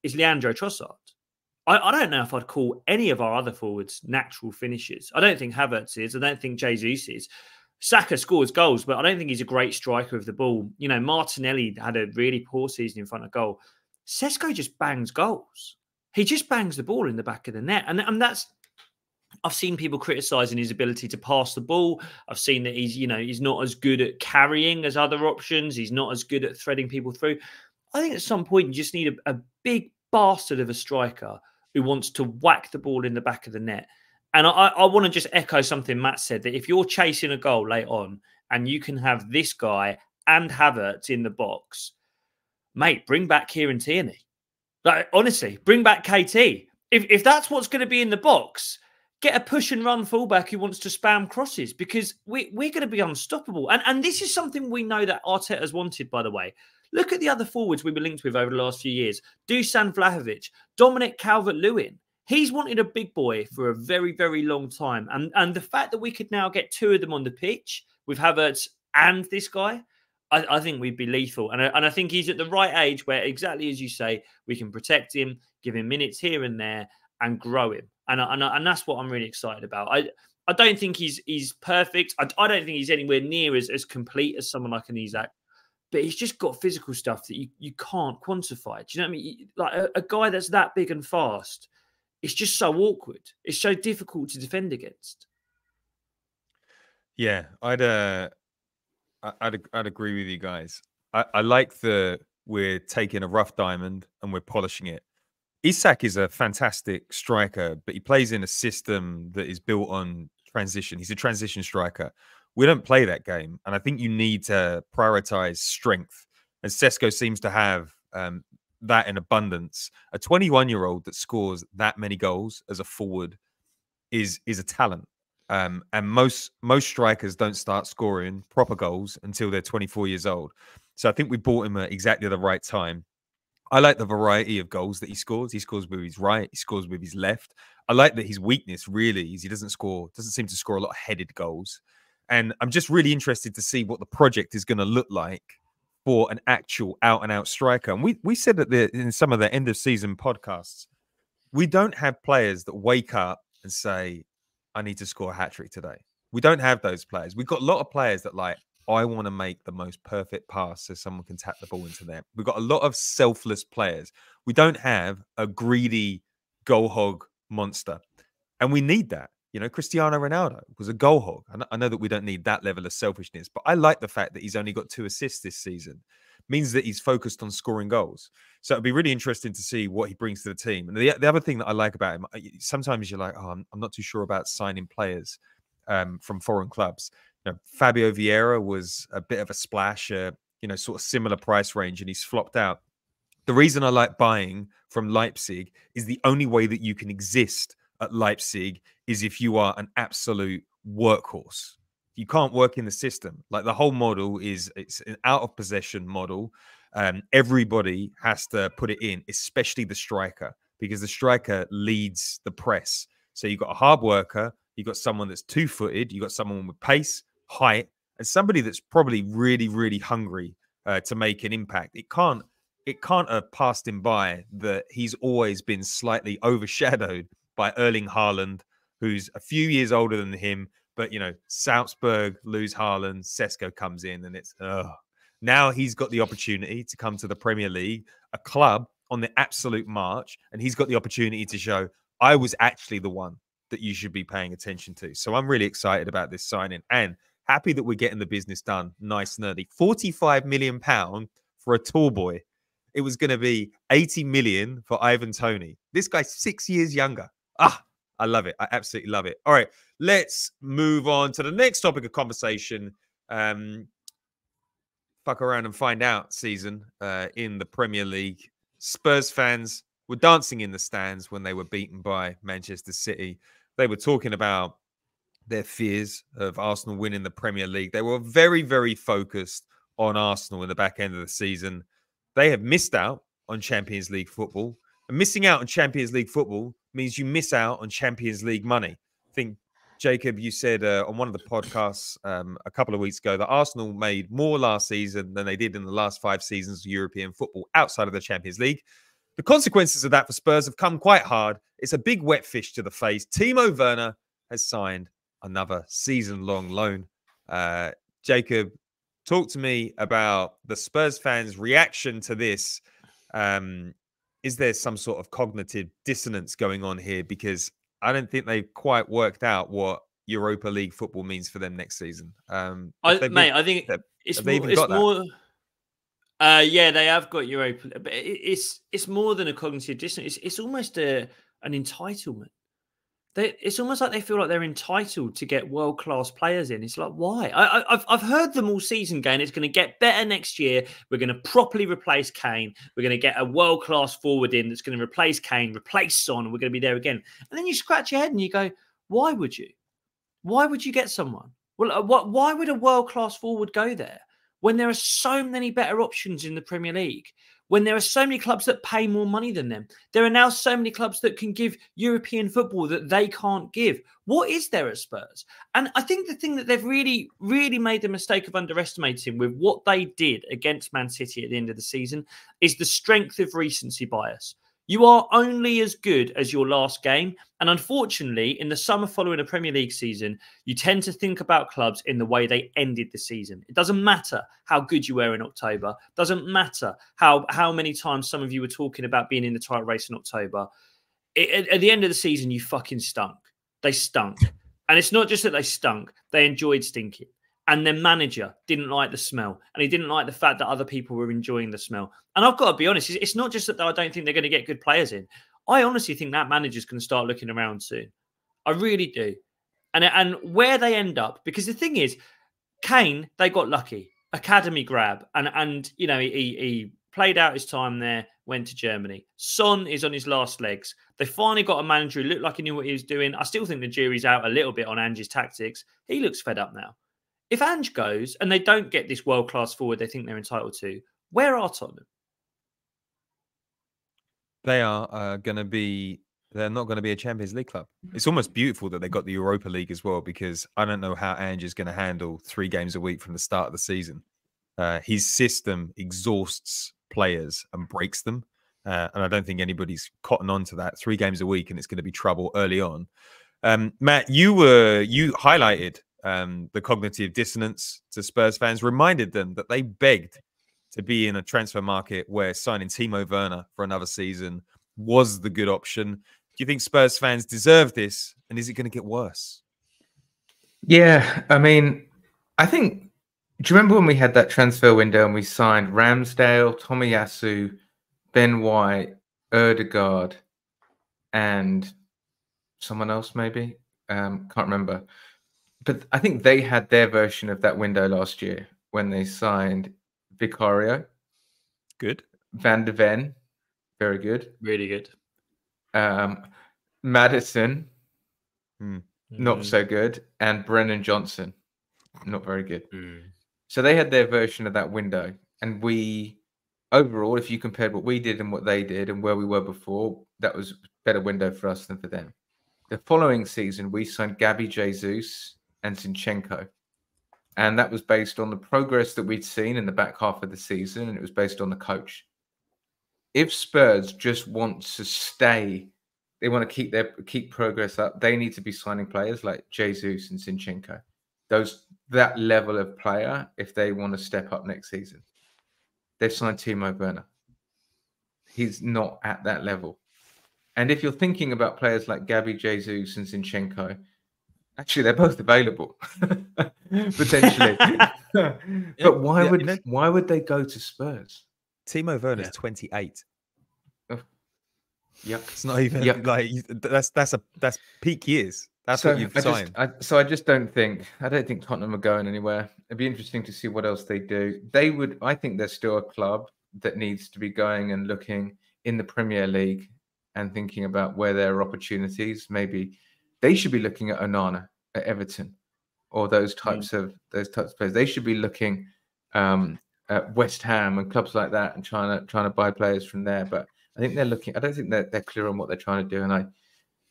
S3: is Leandro Trossard. I don't know if I'd call any of our other forwards natural finishers. I don't think Havertz is. I don't think Jesus is. Saka scores goals, but I don't think he's a great striker of the ball. You know, Martinelli had a really poor season in front of goal. Sesko just bangs goals. He just bangs the ball in the back of the net. And that's, I've seen people criticising his ability to pass the ball. I've seen that he's not as good at carrying as other options. He's not as good at threading people through. I think at some point you just need a big bastard of a striker who wants to whack the ball in the back of the net. And I want to just echo something Matt said, that if you're chasing a goal late on and you can have this guy and Havertz in the box, mate, bring back Kieran Tierney. Like, honestly, bring back KT. If that's what's going to be in the box, get a push and run fullback who wants to spam crosses, because we're going to be unstoppable. And this is something we know that Arteta's wanted, by the way. Look at the other forwards we were linked with over the last few years. Dusan Vlahovic, Dominic Calvert-Lewin. He's wanted a big boy for a very, very long time. And the fact that we could now get 2 of them on the pitch with Havertz and this guy, I think we'd be lethal. And I think he's at the right age where, exactly as you say, we can protect him, give him minutes here and there, and grow him. And that's what I'm really excited about. I don't think he's perfect. I don't think he's anywhere near as complete as someone like an Isak. but he's just got physical stuff that you can't quantify. Do you know what I mean? Like a guy that's that big and fast, it's just so awkward. It's so difficult to defend against.
S2: Yeah, I'd agree with you guys. I like we're taking a rough diamond and we're polishing it. Isak is a fantastic striker, but he plays in a system that is built on transition. He's a transition striker. We don't play that game, and I think you need to prioritize strength. And Sesko seems to have that in abundance. A 21-year-old that scores that many goals as a forward is a talent. And most strikers don't start scoring proper goals until they're 24 years old. So I think we bought him at exactly the right time. I like the variety of goals that he scores. He scores with his right. He scores with his left. I like that his weakness really is he doesn't seem to score a lot of headed goals. And I'm just really interested to see what the project is going to look like for an actual out-and-out striker. And we said that in some of the end-of-season podcasts, we don't have players that wake up and say, I need to score a hat-trick today. We don't have those players. We've got a lot of players that like, I want to make the most perfect pass so someone can tap the ball into them. We've got a lot of selfless players. We don't have a greedy goal hog monster. And we need that. You know, Cristiano Ronaldo was a goal hog. I know that we don't need that level of selfishness, but I like the fact that he's only got 2 assists this season. It means that he's focused on scoring goals. So it'd be really interesting to see what he brings to the team. And the other thing that I like about him, sometimes you're like, oh, I'm not too sure about signing players from foreign clubs. You know, Fabio Vieira was a bit of a splash, sort of similar price range, and he's flopped out. The reason I like buying from Leipzig is the only way that you can exist at Leipzig is if you are an absolute workhorse. You can't work in the system. Like the whole model it's an out of possession model. Everybody has to put it in, especially the striker, because the striker leads the press. So you've got a hard worker, you've got someone that's 2-footed, you've got someone with pace, height, and somebody that's probably really, really hungry to make an impact. It can't have passed him by that he's always been slightly overshadowed by Erling Haaland, who's a few years older than him. But, Salzburg lose Haaland, Sesko comes in, and it's, now he's got the opportunity to come to the Premier League, a club on the absolute march, and he's got the opportunity to show, I was actually the one that you should be paying attention to. So I'm really excited about this signing and happy that we're getting the business done nice and early. £45 million for a tall boy. It was going to be 80 million for Ivan Toney. This guy's 6 years younger. I love it. I absolutely love it. All right, let's move on to the next topic of conversation. Fuck around and find out season in the Premier League. Spurs fans were dancing in the stands when they were beaten by Manchester City. They were talking about their fears of Arsenal winning the Premier League. They were very, very focused on Arsenal in the back end of the season. They have missed out on Champions League football. And missing out on Champions League football means you miss out on Champions League money. I think, Jacob, you said on one of the podcasts a couple of weeks ago that Arsenal made more last season than they did in the last 5 seasons of European football outside of the Champions League. The consequences of that for Spurs have come quite hard. It's a big wet fish to the face. Timo Werner has signed another season-long loan. Jacob, talk to me about the Spurs fans' reaction to this. Is there some sort of cognitive dissonance going on here? Because I don't think they've quite worked out what Europa League football means for them next season.
S3: I think it's more. Yeah, they have got Europa, but it's more than a cognitive dissonance. It's almost an entitlement. It's almost like they feel like they're entitled to get world-class players in. It's like, why? I've heard them all season going, it's going to get better next year. We're going to properly replace Kane. We're going to get a world-class forward in that's going to replace Kane, replace Son, and we're going to be there again. And then you scratch your head and you go, why would you? Why would you get someone? Well, why would a world-class forward go there when there are so many better options in the Premier League? When there are so many clubs that pay more money than them. There are now so many clubs that can give European football that they can't give. What is there at Spurs? And I think the thing that they've really, really made the mistake of underestimating with what they did against Man City at the end of the season is the strength of recency bias. You are only as good as your last game. And unfortunately, in the summer following a Premier League season, you tend to think about clubs in the way they ended the season. It doesn't matter how good you were in October. It doesn't matter how many times some of you were talking about being in the title race in October. At the end of the season, you fucking stunk. They stunk. And it's not just that they stunk. They enjoyed stinking. And their manager didn't like the smell. And he didn't like the fact that other people were enjoying the smell. And I've got to be honest, it's not just that I don't think they're going to get good players in. I honestly think that manager's going to start looking around soon. I really do. And where they end up, because the thing is, Kane, they got lucky. Academy grab. And you know, he played out his time there, went to Germany. Son is on his last legs. They finally got a manager who looked like he knew what he was doing. I still think the jury's out a little bit on Ange's tactics. He looks fed up now. If Ange goes and they don't get this world-class forward they think they're entitled to, where are Tottenham?
S2: They are going to be... They're not going to be a Champions League club. It's almost beautiful that they got the Europa League as well, because I don't know how Ange is going to handle 3 games a week from the start of the season. His system exhausts players and breaks them. And I don't think anybody's cotton on to that. 3 games a week, and it's going to be trouble early on. Matt, you highlighted the cognitive dissonance to Spurs fans, reminded them that they begged to be in a transfer market where signing Timo Werner for another season was the good option. Do you think Spurs fans deserve this? And is it going to get worse?
S4: Yeah, I mean, I think, do you remember when we had that transfer window and we signed Ramsdale, Tomiyasu, Ben White, Ødegaard, and someone else maybe? Can't remember. But I think they had their version of that window last year when they signed Vicario.
S2: Good.
S4: Van de Ven. Very good.
S3: Really good.
S4: Maddison. Not so good. And Brennan Johnson. Not very good. So they had their version of that window. And we, overall, if you compared what we did and what they did and where we were before, that was a better window for us than for them. The following season, we signed Gabby Jesus and Zinchenko. And that was based on the progress that we'd seen in the back half of the season, and it was based on the coach. If Spurs just want to stay, they want to keep progress up, they need to be signing players like Jesus and Zinchenko. That level of player, if they want to step up next season. They've signed Timo Werner. He's not at that level. And if you're thinking about players like Gabby Jesus and Zinchenko, actually, they're both available, potentially. But why would they go to Spurs?
S2: Timo Werner's 28.
S4: Yeah,
S2: it's not even like that's peak years. That's what you've signed.
S4: I don't think Tottenham are going anywhere. It'd be interesting to see what else they do. I think they're still a club that needs to be going and looking in the Premier League and thinking about where there are opportunities. Maybe they should be looking at Onana at Everton or those types of players. They should be looking at West Ham and clubs like that and trying to buy players from there. But I think they're looking. I don't think they're clear on what they're trying to do, and I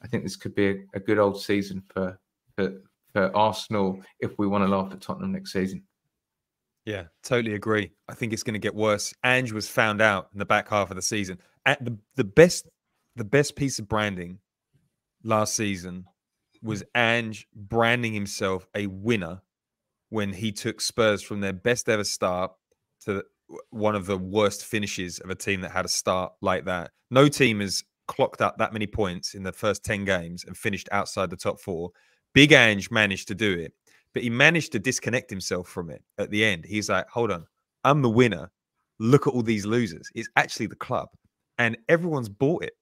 S4: think this could be a good old season for Arsenal if we want to laugh at Tottenham next season.
S2: Yeah, totally agree. I think it's going to get worse. Ange was found out in the back half of the season. At the best piece of branding last season was Ange branding himself a winner when he took Spurs from their best ever start to one of the worst finishes of a team that had a start like that. No team has clocked up that many points in the first 10 games and finished outside the top 4. Big Ange managed to do it, but he managed to disconnect himself from it at the end. He's like, hold on, I'm the winner. Look at all these losers. It's actually the club. And everyone's bought it.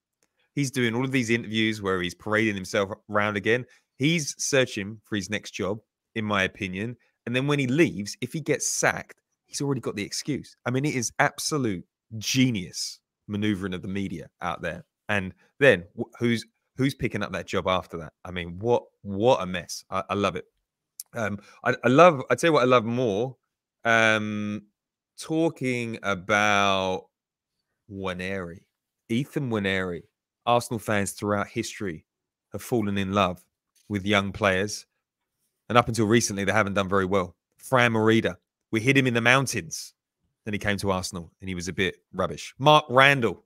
S2: He's doing all of these interviews where he's parading himself around again. He's searching for his next job, in my opinion. And then when he leaves, if he gets sacked, he's already got the excuse. I mean, it is absolute genius maneuvering of the media out there. And then who's picking up that job after that? I mean, what a mess. I love it. I tell you what I love more. Talking about Nwaneri, Ethan Nwaneri. Arsenal fans throughout history have fallen in love with young players. And up until recently, they haven't done very well. Fran Merida, we hid him in the mountains. Then he came to Arsenal and he was a bit rubbish. Mark Randall,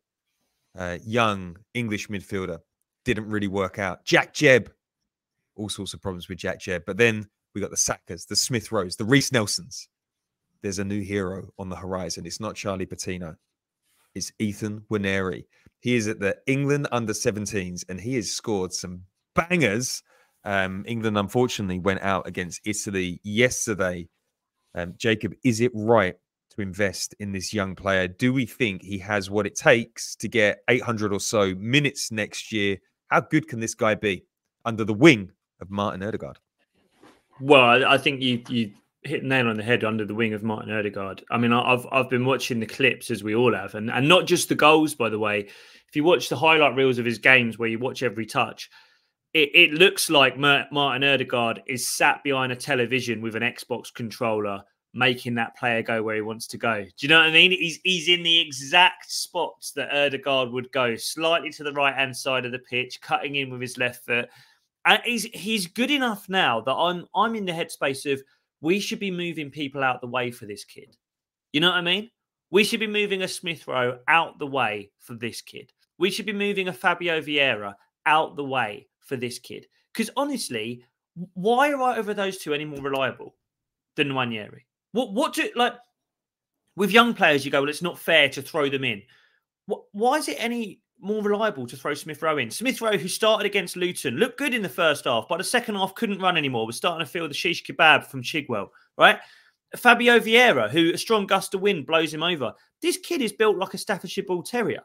S2: young English midfielder. Didn't really work out. Jack Jebb, all sorts of problems with Jack Jebb. But then we got the Sackers, the Smith Rowes, the Reece Nelsons. There's a new hero on the horizon. It's not Charlie Patino. It's Ethan Nwaneri. He is at the England under-17s, and he has scored some bangers. England, unfortunately, went out against Italy yesterday. Jacob, is it right to invest in this young player? Do we think he has what it takes to get 800 or so minutes next year? How good can this guy be under the wing of Martin Ødegaard?
S3: Well, I think you hit the nail on the head under the wing of Martin Ødegaard. I mean, I've been watching the clips, as we all have, and not just the goals, by the way. If you watch the highlight reels of his games where you watch every touch, it looks like Martin Ødegaard is sat behind a television with an Xbox controller, making that player go where he wants to go. Do you know what I mean? He's in the exact spots that Ødegaard would go, slightly to the right-hand side of the pitch, cutting in with his left foot. And he's good enough now that I'm in the headspace of, we should be moving people out the way for this kid. You know what I mean? We should be moving a Smith Rowe out the way for this kid. We should be moving a Fabio Vieira out the way for this kid. Because honestly, why are either of those two any more reliable than Nwaneri? What do, like, with young players, you go, well, it's not fair to throw them in. Why is it any more reliable to throw Smith Rowe in? Smith Rowe, who started against Luton, looked good in the first half, but the second half couldn't run anymore, was starting to feel the shish kebab from Chigwell, right? Fabio Vieira, who a strong gust of wind blows him over. This kid is built like a Staffordshire Bull Terrier.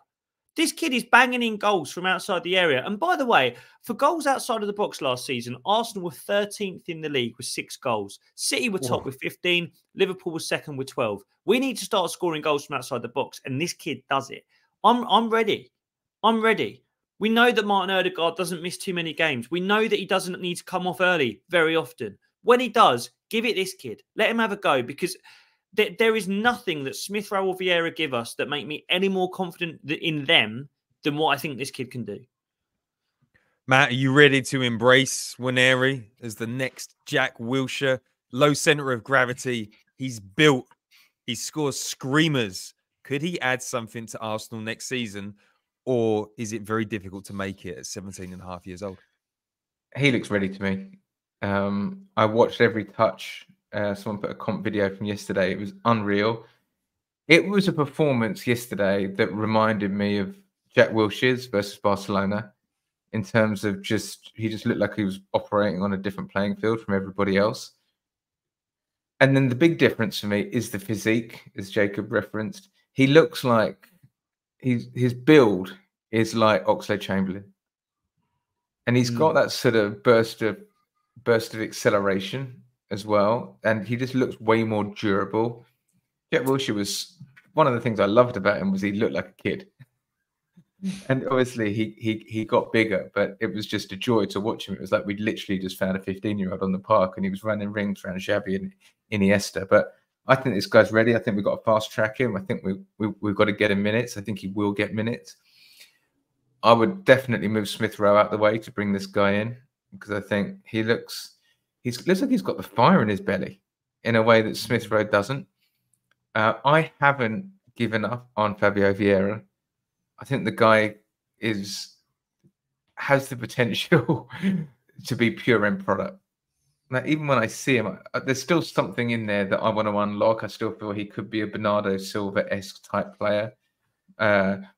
S3: This kid is banging in goals from outside the area. And by the way, for goals outside of the box last season, Arsenal were 13th in the league with 6 goals. City were top with 15. Liverpool was second with 12. We need to start scoring goals from outside the box, and this kid does it. I'm ready. I'm ready. We know that Martin Ødegaard doesn't miss too many games. We know that he doesn't need to come off early very often. When he does, give it this kid. Let him have a go, because there is nothing that Smith Rowe or Vieira give us that make me any more confident in them than what I think this kid can do.
S2: Matt, are you ready to embrace Nwaneri as the next Jack Wilshere? Low centre of gravity. He's built. He scores screamers. Could he add something to Arsenal next season? Or is it very difficult to make it at 17 and a half years old?
S4: He looks ready to me. I watched every touch. Someone put a comp video from yesterday. It was unreal. It was a performance yesterday that reminded me of Jack Wilshere's versus Barcelona, in terms of he just looked like he was operating on a different playing field from everybody else. And then the big difference for me is the physique, as Jacob referenced. He looks like his build is like Oxlade-Chamberlain. And he's got that sort of burst of acceleration as well, and he just looks way more durable. Jack Wilshere was one of the things I loved about him, was he looked like a kid, and obviously he got bigger, but it was just a joy to watch him. It was like we'd literally just found a 15-year-old on the park, and he was running rings around Xavi and Iniesta. But I think this guy's ready. I think we've got to fast track him. I think we've got to get him minutes. I think he will get minutes. I would definitely move Smith Rowe out the way to bring this guy in, because I think he looks like he's got the fire in his belly in a way that Smith Rowe doesn't. I haven't given up on Fabio Vieira. I think the guy has the potential to be pure end product. Now, even when I see him, there's still something in there that I want to unlock. I still feel he could be a Bernardo Silva-esque type player.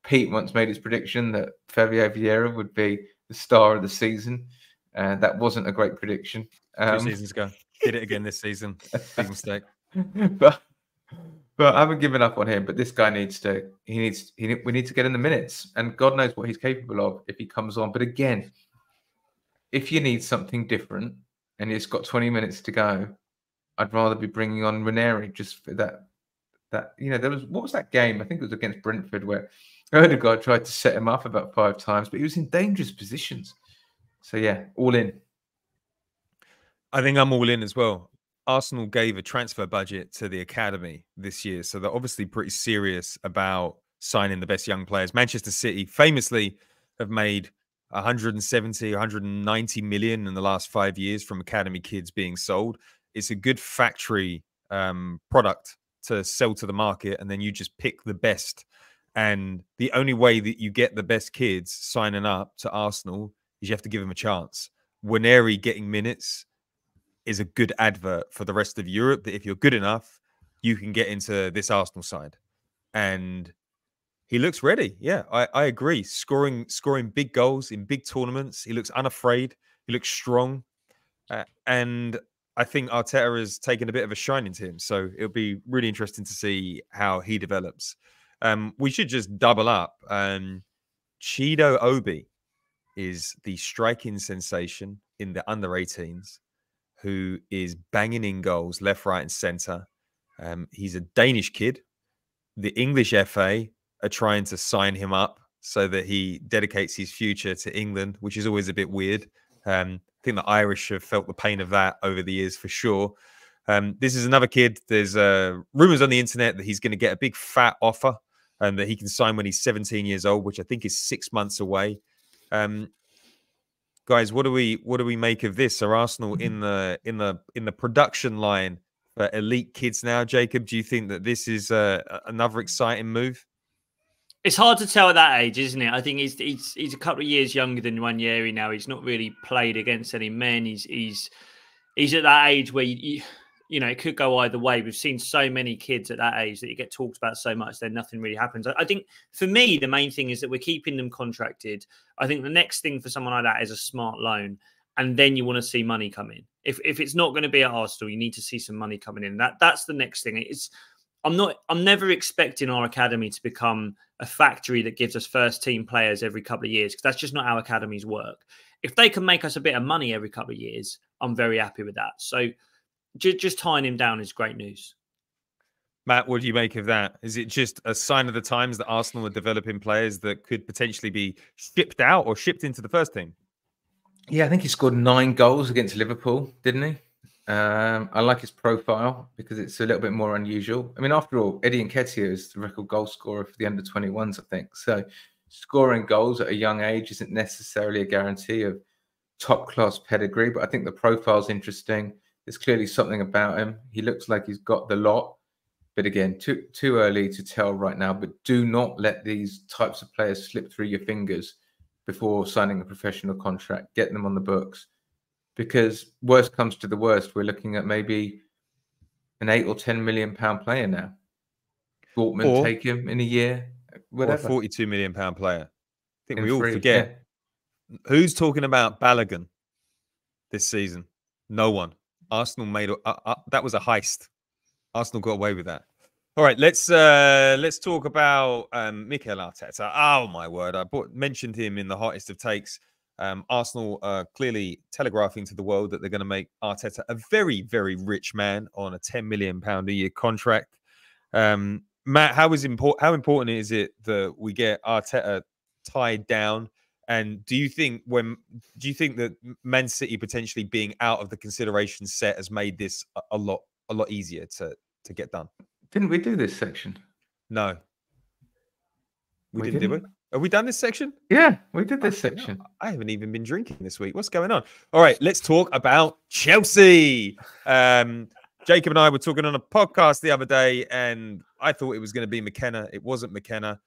S4: Pete once made his prediction that Fabio Vieira would be the star of the season. That wasn't a great prediction.
S2: 2 seasons ago. Did it again this season. Big mistake.
S4: But I haven't given up on him. But this guy we need to get in the minutes. And God knows what he's capable of if he comes on. But again, if you need something different and it's got 20 minutes to go, I'd rather be bringing on Nwaneri just for that. What was that game? I think it was against Brentford, where Ødegaard tried to set him up about 5 times, but he was in dangerous positions. So yeah, all in.
S2: I think I'm all in as well. Arsenal gave a transfer budget to the academy this year, so they're obviously pretty serious about signing the best young players. Manchester City famously have made 170, 190 million in the last 5 years from academy kids being sold. It's a good factory product to sell to the market, and then you just pick the best And the only way that you get the best kids signing up to Arsenal is you have to give them a chance. Nwaneri getting minutes is a good advert for the rest of Europe, that if you're good enough, you can get into this Arsenal side. And he looks ready. Yeah, I agree. Scoring big goals in big tournaments. He looks unafraid. He looks strong. And I think Arteta has taken a bit of a shine into him. So it'll be really interesting to see how he develops. We should just double up. Chido Auba is the striking sensation in the under-18s who is banging in goals left, right, and centre. He's a Danish kid. The English FA are trying to sign him up so that he dedicates his future to England, which is always a bit weird. I think the Irish have felt the pain of that over the years for sure. This is another kid. There's rumours on the internet that he's going to get a big fat offer and that he can sign when he's 17 years old, which I think is 6 months away. Guys, what do we make of this? Are Arsenal in the production line for elite kids now? Jacob, do you think that this is another exciting move?
S3: It's hard to tell at that age, isn't it? I think he's a couple of years younger than Nwaneri now. He's not really played against any men. He's at that age where you know, it could go either way. We've seen so many kids at that age that you get talked about so much, then nothing really happens. I think for me, the main thing is that we're keeping them contracted. I think the next thing for someone like that is a smart loan. And then you want to see money come in. If it's not going to be at Arsenal, you need to see some money coming in. That's the next thing. I'm never expecting our academy to become a factory that gives us first team players every couple of years, because that's just not how academies work. If they can make us a bit of money every couple of years, I'm very happy with that. So just tying him down is great news.
S2: Matt, what do you make of that? Is it just a sign of the times that Arsenal are developing players that could potentially be shipped out or shipped into the first team?
S4: Yeah, I think he scored 9 goals against Liverpool, didn't he? I like his profile because it's a little bit more unusual. I mean, after all, Eddie Nketiah is the record goal scorer for the under-21s, I think. So scoring goals at a young age isn't necessarily a guarantee of top-class pedigree, but I think the profile's interesting. There's clearly something about him. He looks like he's got the lot. But again, too early to tell right now. But do not let these types of players slip through your fingers before signing a professional contract. Get them on the books. Because worst comes to the worst, we're looking at maybe an £8 or £10 million player now. Dortmund take him in a year, whatever.
S2: Or a £42 million player. I think we all
S4: free,
S2: forget. Yeah. Who's talking about Balogun this season? No one. Arsenal made that was a heist. Arsenal got away with that. All right, let's talk about Mikel Arteta. Oh my word! I mentioned him in the hottest of takes. Arsenal are clearly telegraphing to the world that they're going to make Arteta a very, very rich man on a £10 million a year contract. Matt, how important is it that we get Arteta tied down? And do you think that Man City potentially being out of the consideration set has made this a lot easier to get done?
S4: Didn't we do this section?
S2: No, we didn't. Did we? Have we done this section?
S4: Yeah, we did this section.
S2: I haven't even been drinking this week. What's going on? All right, let's talk about Chelsea. Jacob and I were talking on a podcast the other day, and I thought it was going to be McKenna. It wasn't McKenna.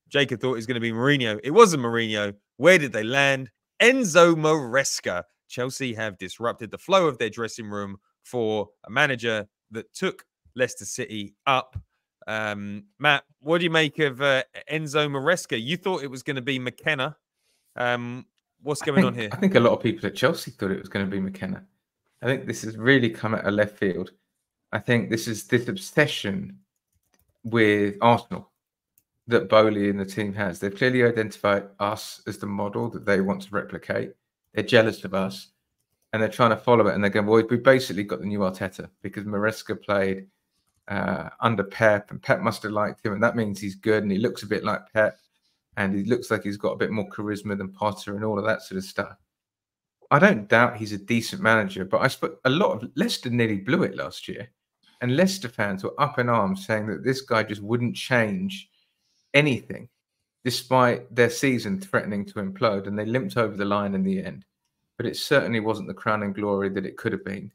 S2: Jacob thought it was going to be Mourinho. It wasn't Mourinho. Where did they land? Enzo Maresca. Chelsea have disrupted the flow of their dressing room for a manager that took Leicester City up. Matt, what do you make of Enzo Maresca? You thought it was going to be McKenna. What's going on here?
S4: I think a lot of people at Chelsea thought it was going to be McKenna. I think this has really come out of left field. I think this obsession with Arsenal that Bowley and the team has. They've clearly identified us as the model that they want to replicate. They're jealous of us and they're trying to follow it. And they're going, well, we basically got the new Arteta because Maresca played under Pep and Pep must have liked him. And that means he's good and he looks a bit like Pep and he looks like he's got a bit more charisma than Potter and all of that sort of stuff. I don't doubt he's a decent manager, but I suppose a lot of Leicester nearly blew it last year. And Leicester fans were up in arms saying that this guy just wouldn't change anything, despite their season threatening to implode, and they limped over the line in the end. But it certainly wasn't the crowning glory that it could have been.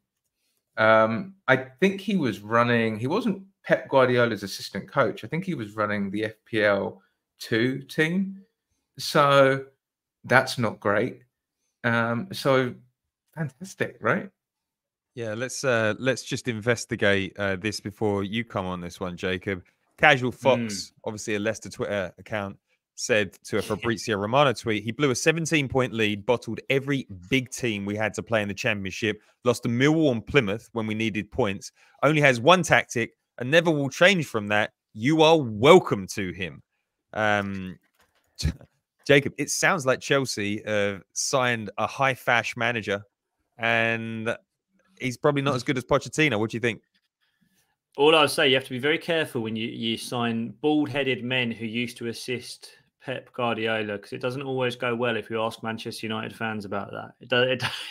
S4: I think he was running, he wasn't Pep Guardiola's assistant coach. I think he was running the FPL 2 team. So that's not great. So fantastic, right?
S2: Yeah, let's just investigate this before you come on this one, Jacob. Casual Fox, obviously a Leicester Twitter account, said to a Fabrizio Romano tweet, he blew a 17-point lead, bottled every big team we had to play in the Championship, lost to Millwall and Plymouth when we needed points, only has one tactic and never will change from that. You are welcome to him. Jacob, it sounds like Chelsea signed a high-fash manager, and he's probably not as good as Pochettino. What do you think?
S3: All I'll say, you have to be very careful when you sign bald-headed men who used to assist Pep Guardiola, because it doesn't always go well if you ask Manchester United fans about that.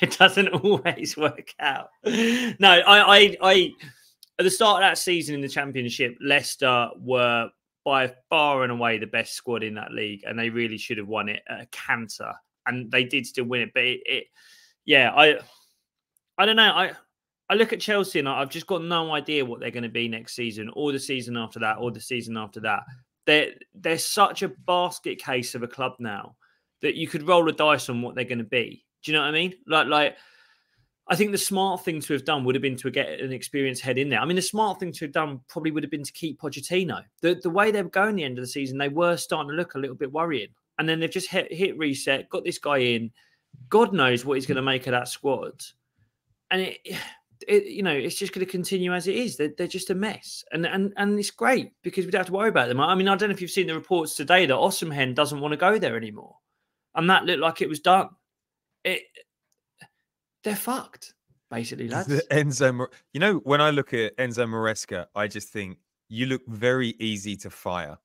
S3: It doesn't always work out. No, I at the start of that season in the Championship, Leicester were by far and away the best squad in that league, and they really should have won it at a canter, and they did still win it. But I don't know. I look at Chelsea and I've just got no idea what they're going to be next season, or the season after that, or the season after that. They're such a basket case of a club now that you could roll a dice on what they're going to be. Do you know what I mean? Like I think the smart thing to have done would have been to get an experienced head in there. I mean, the smart thing to have done probably would have been to keep Pochettino. The way they were going the end of the season, they were starting to look a little bit worrying. And then they've just hit reset, got this guy in. God knows what he's going to make of that squad. And it's just going to continue as it is. They're just a mess, and it's great because we don't have to worry about them. I mean, I don't know if you've seen the reports today that Osimhen doesn't want to go there anymore, and that looked like it was done. They're fucked, basically, lads.
S2: When I look at Enzo Maresca, I just think you look very easy to fire.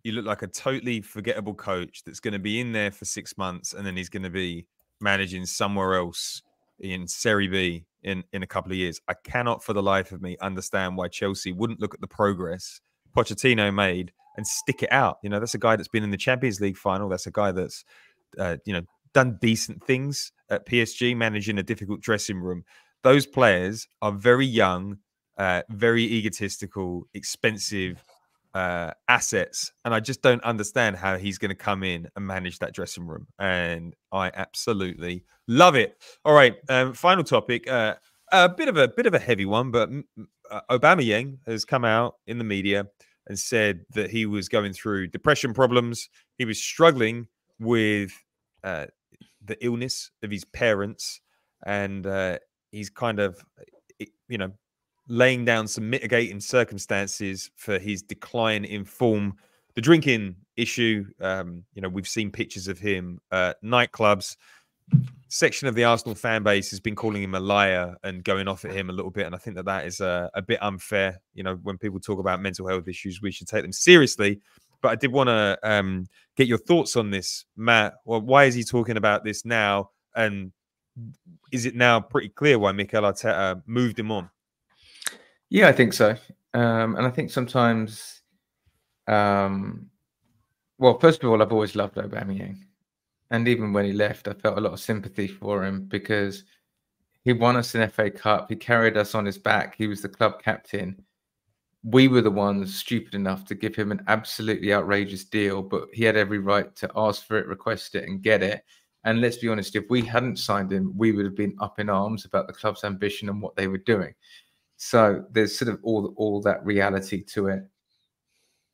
S2: You look like a totally forgettable coach that's going to be in there for 6 months, and then he's going to be managing somewhere else in Serie B in a couple of years. I cannot for the life of me understand why Chelsea wouldn't look at the progress Pochettino made and stick it out. That's a guy that's been in the Champions League final. That's a guy that's, done decent things at PSG, managing a difficult dressing room. Those players are very young, very egotistical, expensive assets, and I just don't understand how he's going to come in and manage that dressing room, and I absolutely love it. All right, final topic, a bit of a heavy one, but Aubameyang has come out in the media and said that he was going through depression problems. He was struggling with the illness of his parents, and he's kind of laying down some mitigating circumstances for his decline in form. The drinking issue, we've seen pictures of him at nightclubs. Section of the Arsenal fan base has been calling him a liar and going off at him a little bit, and I think that is a bit unfair. When people talk about mental health issues, we should take them seriously. But I did want to get your thoughts on this, Matt. Well, why is he talking about this now? And is it now pretty clear why Mikel Arteta moved him on?
S4: Yeah, I think so. And I think sometimes, well, first of all, I've always loved Aubameyang. And even when he left, I felt a lot of sympathy for him because he won us an FA Cup. He carried us on his back. He was the club captain. We were the ones stupid enough to give him an absolutely outrageous deal, but he had every right to ask for it, request it, and get it. And let's be honest, if we hadn't signed him, we would have been up in arms about the club's ambition and what they were doing. So there's sort of all that reality to it.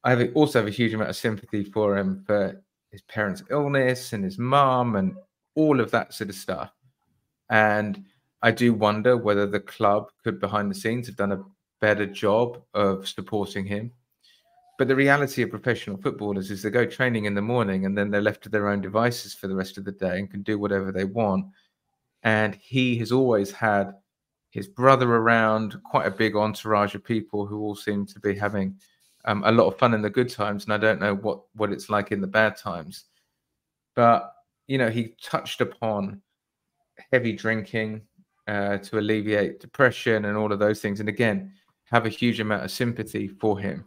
S4: I also have a huge amount of sympathy for him for his parents' illness and his mum and all of that sort of stuff. And I do wonder whether the club could, behind the scenes, have done a better job of supporting him. But the reality of professional footballers is they go training in the morning and then they're left to their own devices for the rest of the day and can do whatever they want. And he has always had his brother around, quite a big entourage of people who all seem to be having a lot of fun in the good times. And I don't know what it's like in the bad times. But, he touched upon heavy drinking to alleviate depression and all of those things. And again, have a huge amount of sympathy for him.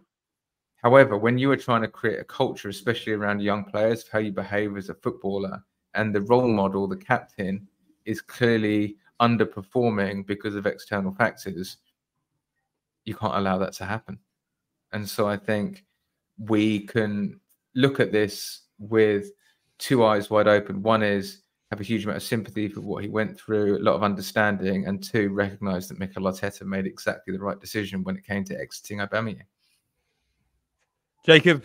S4: However, when you are trying to create a culture, especially around young players, of how you behave as a footballer, and the role model, the captain, is clearly underperforming because of external factors, you can't allow that to happen. And so I think we can look at this with two eyes wide open. One is have a huge amount of sympathy for what he went through, a lot of understanding, and two, recognise that Mikel Arteta made exactly the right decision when it came to exiting Aubameyang.
S2: Jacob,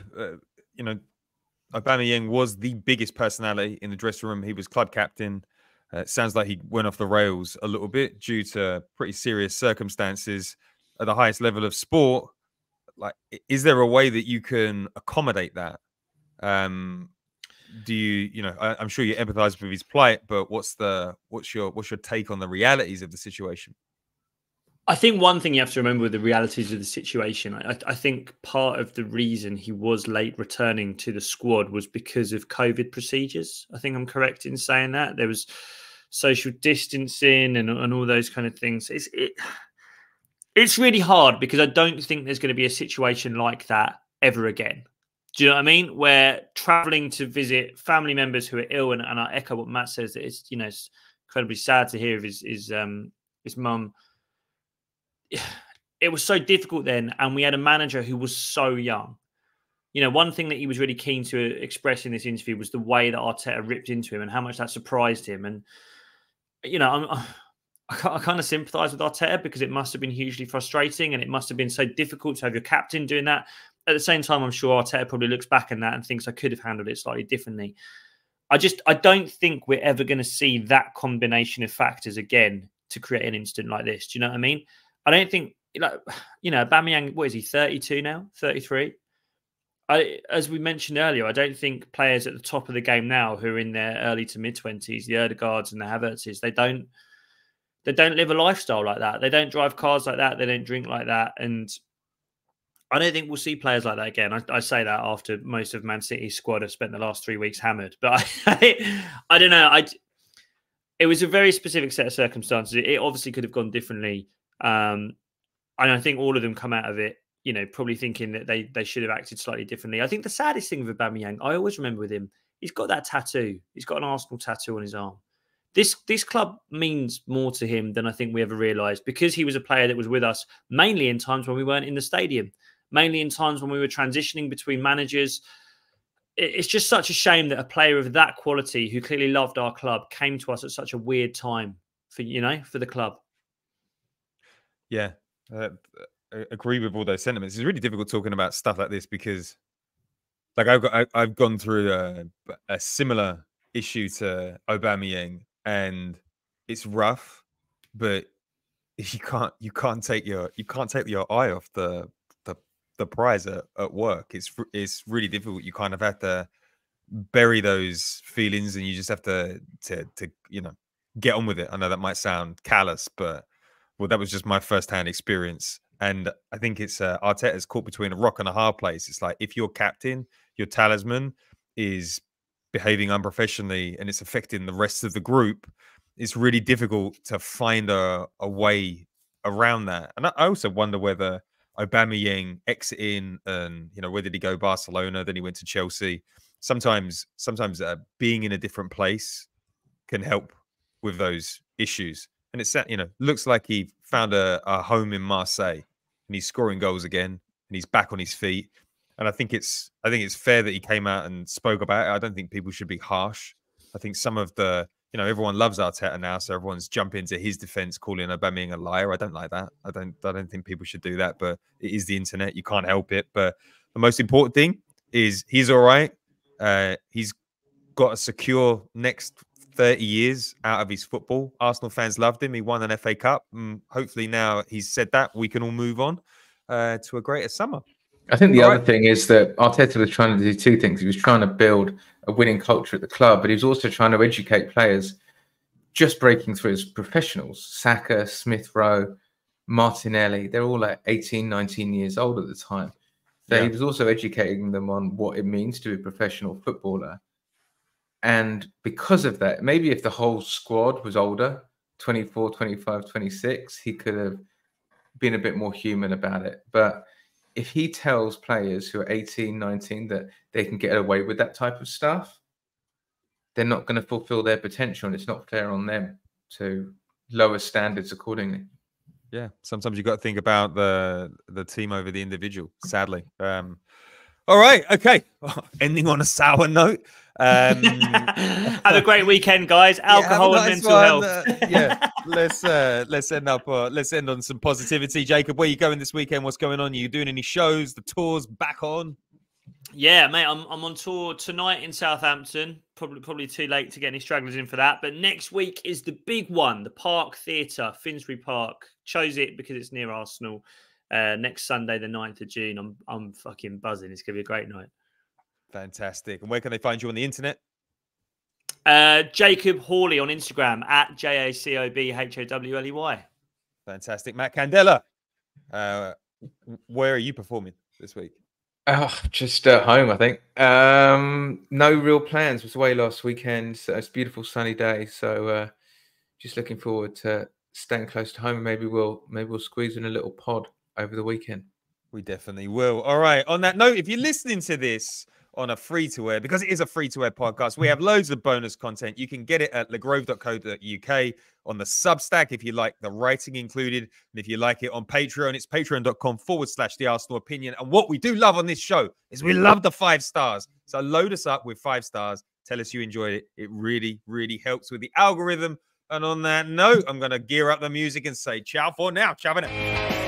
S2: you know, Aubameyang was the biggest personality in the dressing room. He was club captain. It sounds like he went off the rails a little bit due to pretty serious circumstances at the highest level of sport. Like, is there a way that you can accommodate that? Do you know? I'm sure you empathise with his plight, but what's your take on the realities of the situation?
S3: I think one thing you have to remember with the realities of the situation, I think part of the reason he was late returning to the squad was because of COVID procedures. I think I'm correct in saying that. There was social distancing and all those kind of things. It's really hard because I don't think there's going to be a situation like that ever again. Do you know what I mean? Where traveling to visit family members who are ill, and I echo what Matt says, that it's, you know, it's incredibly sad to hear of his mum. It was so difficult then, and we had a manager who was so young. You know, one thing that he was really keen to express in this interview was the way that Arteta ripped into him and how much that surprised him. And, you know, I kind of sympathise with Arteta because it must have been hugely frustrating and it must have been so difficult to have your captain doing that. At the same time, I'm sure Arteta probably looks back on that and thinks I could have handled it slightly differently. I don't think we're ever going to see that combination of factors again to create an incident like this. Do you know what I mean? I don't think, like, you know, Aubameyang, what is he, 32 now? 33? As we mentioned earlier, I don't think players at the top of the game now who are in their early to mid-20s, the Odegaards and the Havertzes, they don't live a lifestyle like that. They don't drive cars like that. They don't drink like that. And I don't think we'll see players like that again. I say that after most of Man City's squad have spent the last 3 weeks hammered. But I don't know. It was a very specific set of circumstances. It obviously could have gone differently. And I think all of them come out of it, you know, probably thinking that they should have acted slightly differently. I think the saddest thing with Aubameyang, I always remember with him, he's got that tattoo. He's got an Arsenal tattoo on his arm. This club means more to him than I think we ever realised, because he was a player that was with us mainly in times when we weren't in the stadium, mainly in times when we were transitioning between managers. It's just such a shame that a player of that quality, who clearly loved our club, came to us at such a weird time for the club.
S2: Yeah, I agree with all those sentiments. It's really difficult talking about stuff like this because, like, I've gone through a similar issue to Aubameyang, and it's rough, but you can't take your eye off the prize at work. It's really difficult. You kind of have to bury those feelings, and you just have to you know, get on with it. I know that might sound callous, but well, that was just my first-hand experience. And I think it's Arteta's caught between a rock and a hard place. It's like, if your captain, your talisman, is behaving unprofessionally and it's affecting the rest of the group, it's really difficult to find a way around that. And I also wonder whether Aubameyang exiting, and, you know, where did he go? Barcelona, then he went to Chelsea. Sometimes being in a different place can help with those issues. And it's, you know, looks like he found a home in Marseille, and he's scoring goals again, and he's back on his feet. And I think it's fair that he came out and spoke about it. I don't think people should be harsh. I think some of the, you know, everyone loves Arteta now, so everyone's jumping to his defense, calling Aubameyang a liar. I don't like that. I don't think people should do that. But it is the internet; you can't help it. But the most important thing is he's all right. He's got a secure next 30 years out of his football. Arsenal fans loved him. He won an FA Cup. Hopefully now he's said that, we can all move on to a greater summer.
S4: I think the other thing is that Arteta was trying to do two things. He was trying to build a winning culture at the club, but he was also trying to educate players just breaking through as professionals. Saka, Smith Rowe, Martinelli, they're all like 18, 19 years old at the time. So he was also educating them on what it means to be a professional footballer. And because of that, maybe if the whole squad was older, 24, 25, 26, he could have been a bit more human about it. But if he tells players who are 18, 19 that they can get away with that type of stuff, they're not going to fulfill their potential, and it's not fair on them to lower standards accordingly. Yeah,
S2: sometimes you've got to think about the team over the individual, sadly. All All right. Okay. Ending on a sour note.
S3: Have a great weekend, guys. Alcohol and mental health.
S2: Yeah. Let's end on some positivity. Jacob, where are you going this weekend? What's going on? Are you doing any shows? The tour's back on?
S3: Yeah, mate, I'm on tour tonight in Southampton. Probably too late to get any stragglers in for that. But next week is the big one, the Park Theatre, Finsbury Park. Chose it because it's near Arsenal. Next Sunday, the 9th of June. I'm fucking buzzing. It's gonna be a great night.
S2: Fantastic. And where can they find you on the internet?
S3: Jacob Hawley on Instagram at JACOBHOWLEY.
S2: Fantastic. Matt Candela, where are you performing this week?
S4: Oh, just at home, I think. No real plans. Was away last weekend. So it's a beautiful sunny day. So just looking forward to staying close to home. And maybe we'll squeeze in a little pod over the weekend.
S2: We definitely will. All right. On that note, if you're listening to this on a free-to-air, because it is a free-to-air podcast, we have loads of bonus content. You can get it at legrove.co.uk on the Substack if you like the writing included. And if you like it on Patreon, it's patreon.com/The Arsenal Opinion. And what we do love on this show is we love the 5 stars. So load us up with 5 stars. Tell us you enjoyed it. It really, really helps with the algorithm. And on that note, I'm going to gear up the music and say ciao for now. Ciao for now.